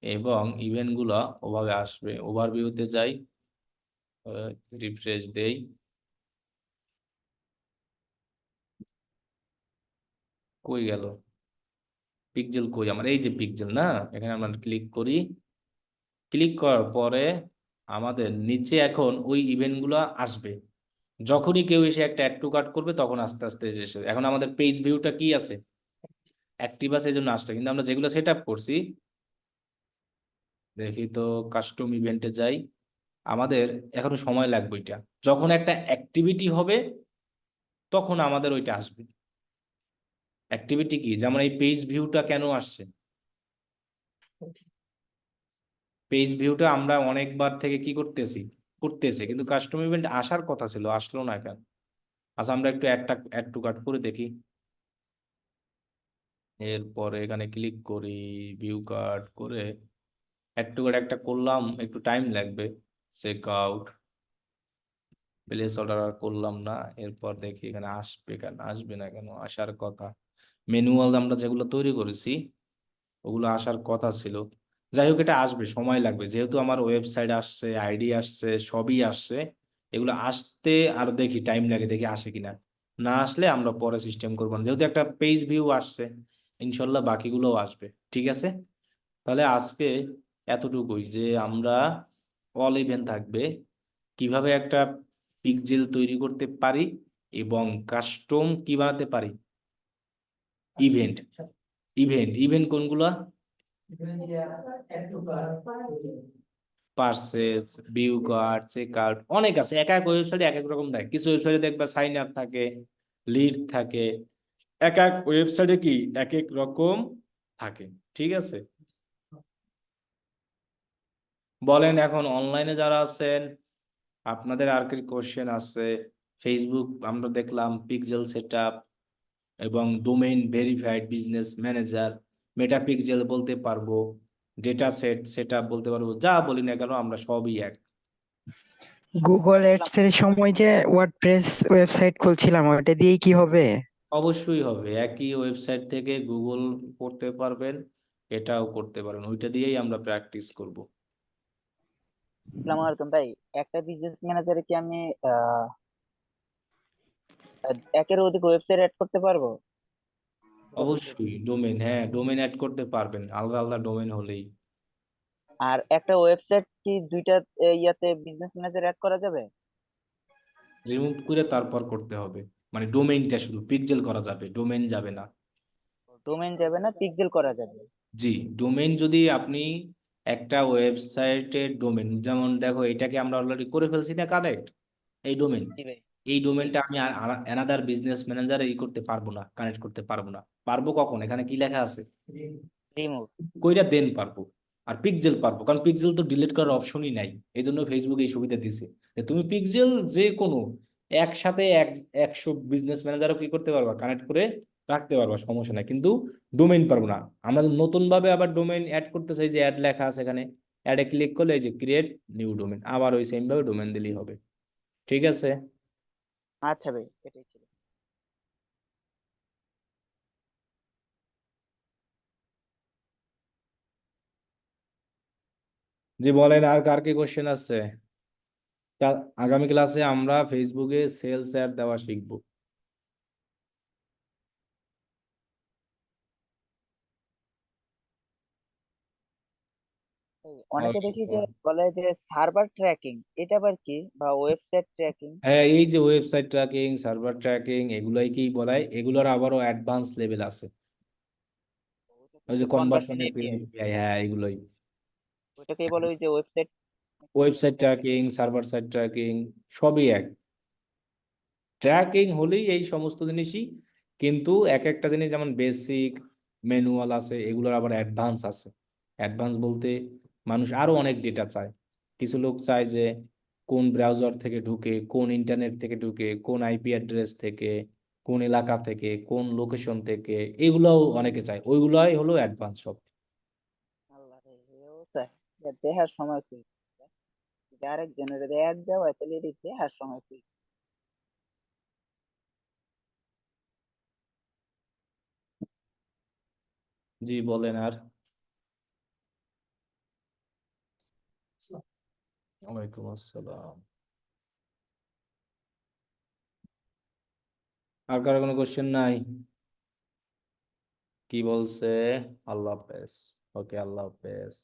S1: এবং ইভেন্টগুলো ওভাবে আসবে। ওভারভিউতে যাই, রিফ্রেশ দেই, কই গেল পিকজেল, কই আমার, এই যে পিকজেল না, এখানে আমরা ক্লিক করি। ক্লিক করার পরে আমাদের নিচে এখন ওই ইভেন্টগুলো আসবে। যখনই কেউ এসে একটা অ্যাড টু কার্ট করবে তখন আস্তে আস্তে এসে, এখন আমাদের পেজ ভিউটা কি আছে অ্যাক্টিভ আছে, এই জন্য আসছে। কিন্তু আমরা যেগুলো সেট আপ করছি, দেখি তো কাস্টম ইভেন্টে যাই, আমাদের এখনো সময় লাগবে। ওইটা যখন একটা অ্যাক্টিভিটি হবে তখন আমাদের ওইটা আসবে। অ্যাক্টিভিটি কি, যেমন এই পেজ ভিউটা কেন আসছে, পেজ ভিউটা আমরা অনেকবার থেকে কি করতেছি করতেছি, কিন্তু কাস্টম ইভেন্ট আসার কথা ছিল, আসলো না কেন? আচ্ছা আমরা একটু অ্যাড টু কার্ট করে দেখি। এরপরে এখানে ক্লিক করি, ভিউ কার্ট করে অ্যাড টু কার্ট একটা করলাম, একটু টাইম লাগবে। চেক আউট, প্লেস অর্ডার আর করলাম না। এরপর দেখি এখানে আসবে কেন, আসবে না কেন, আসার কথা। ম্যানুয়াল আমরা যেগুলো তৈরি করেছি ওগুলো আসার কথা ছিল। যাই হোক এটা আসবে, সময় লাগবে, যেহেতু আমার ওয়েবসাইট আসছে, আইডি আসছে, সবই আসছে, এগুলো আসতে আরো দেখি টাইম লাগে, দেখি আসে কিনা। না আসলে আমরা পরে সিস্টেম করবো না, যেহেতু একটা পেজ ভিউ আসছে, ইনশাল্লাহ বাকিগুলোও আসবে। ঠিক আছে, তাহলে আজকে এতটুকুই যে আমরা অল ইভেন্ট থাকবে, কিভাবে একটা পিকজেল তৈরি করতে পারি এবং কাস্টম কি বানাতে পারি, ইভেন্ট। ইভেন্ট ইভেন্ট কোনগুলা, purchase, view card, check out, অনেক আছে। এক এক ওয়েবসাইটে এক এক রকম থাকে। কিছু ওয়েবসাইটে দেখবা সাইন আপ থাকে, লিড থাকে, এক এক ওয়েবসাইটে কি এক এক রকম থাকে। ঠিক আছে, বলেন এখন অনলাইনে যারা আছেন আপনাদের আর কি কোশ্চেন আছে? ফেসবুক আমরা দেখলাম পিক্সেল সেটআপ এবং ডোমেইন ভেরিফাইড বিজনেস ম্যানেজার, মেটা পিক্সেল বলতে পারবো, ডেটা সেটআপ বলতে পারবো, যা বলি না কেন আমরা সবই এক।
S2: গুগল অ্যাডস এর সময় যে ওয়ার্ডপ্রেস ওয়েবসাইট খুলছিলাম ওটা দিয়েই কি হবে?
S1: অবশ্যই হবে, একই ওয়েবসাইট থেকে গুগল করতে পারবেন, এটাও করতে পারবেন, ওইটা দিয়েই আমরা প্র্যাকটিস করব।
S3: আসসালামু আলাইকুম ভাই। একটা বিজনেস ম্যানেজারে কি আমি আহ একের অধিক ওয়েবসাইট অ্যাড করতে পারবো?
S1: অবশ্যই ডোমেন, হ্যাঁ ডোমেন অ্যাড করতে পারবেন, আলাদা আলাদা ডোমেন হলেই।
S3: আর একটা ওয়েবসাইট কি দুইটা ইয়াতে বিজনেস ম্যানেজার অ্যাড করা যাবে?
S1: রিমুভ করে তারপর করতে হবে, মানে ডোমেইনটা শুধু পিক্সেল করা যাবে, ডোমেন যাবে না।
S3: ডোমেইন যাবে না, পিক্সেল করা যাবে।
S1: জি, ডোমেইন যদি আপনি একটা ওয়েবসাইটের ডোমেন, যেমন দেখো এটাকে আমরা অলরেডি করে ফেলছি না কানেক্ট, এই ডোমেন,
S3: জি ভাই।
S1: এই
S3: জি।
S1: ডোমেনটা আমি অ্যানাদার বিজনেস ম্যানেজার করতে পারবো না, কানেক্ট করতে পারবো না। পারবো কখন, এখানে কি লেখা আছে,
S3: রিমুভ।
S1: কইরা দেন পারবো। আর পিক্সেল পারবো, কারণ পিক্সেল তো ডিলিট করার অপশনই নাই। এই জন্য ফেসবুক এই সুবিধা দিছে যে তুমি পিক্সেল যে কোনো একসাথে 100 বিজনেস ম্যানেজারও কি করতে পারবা, কানেক্ট করে রাখতে পারবা, সমস্যা নাই। কিন্তু ডোমেইন পারবো না। আমরা যদি নতুন ভাবে আবার ডোমেইন অ্যাড করতে চাই, যে অ্যাড লেখা আছে এখানে, অ্যাডে ক্লিক করলে এই যে ক্রিয়েট নিউ ডোমেইন, আবার ওই সেম ভাবে ডোমেইন দিলেই হবে। ঠিক আছে,
S3: আচ্ছা ভাই, এটাই ছিল।
S1: জি বলেন, আর কার কি কোশ্চেন আছে? আগামী ক্লাসে আমরা ফেসবুকে সেলস অ্যাড দেওয়া শিখবো।
S3: অনেকে দেখি যে
S1: ওয়ালাইকুম।
S3: বলে যে সার্ভার ট্র্যাকিং, এটা আবার কি? বা ওয়েবসাইট ট্র্যাকিং?
S1: হ্যাঁ, এই যে ওয়েবসাইট ট্র্যাকিং, সার্ভার ট্র্যাকিং, এগুলাই কি বলাই, এগুলোর আবারও অ্যাডভান্স লেভেল আছে। ওই যে
S3: কনভার্সন
S1: কনভার্সন
S3: এপিআই,
S1: এপিআই, হ্যাঁ এগুলোই।
S3: ওইটাকেই বলে ওই যে website
S1: website tracking, server side tracking, সবই এক। ট্র্যাকিং হলেই এই সমস্ত জিনিসই, কিন্তু এক একটা জিনিস যেমন বেসিক, ম্যানুয়াল আছে, এগুলোর আবার অ্যাডভান্স আছে। অ্যাডভান্স বলতে মানুষ আরো অনেক ডেটা চায়। কিছু লোক চায় যে কোন ব্রাউজার থেকে ঢুকে, কোন ইন্টারনেট থেকে ঢুকে, কোন আইপি অ্যাড্রেস থেকে, কোন এলাকা থেকে, কোন লোকেশন থেকে, এগুলোও অনেকে চায়, ওইগুলাই হলো অ্যাডভান্স সব।
S3: আল্লাহ রে, এও চাই। এটা দেখার সময় কই? যদি আরেকজনের যদি অ্যাড দেওয়া হয় তাহলে এটা দেখার সময় কই?
S1: জি বলেন আর। ওয়ালাইকুম আসসালাম। আর কারো কোনো কোশ্চেন নাই? কি বলছে? আল্লাহ হাফেজ। ওকে, আল্লাহ হাফেজ।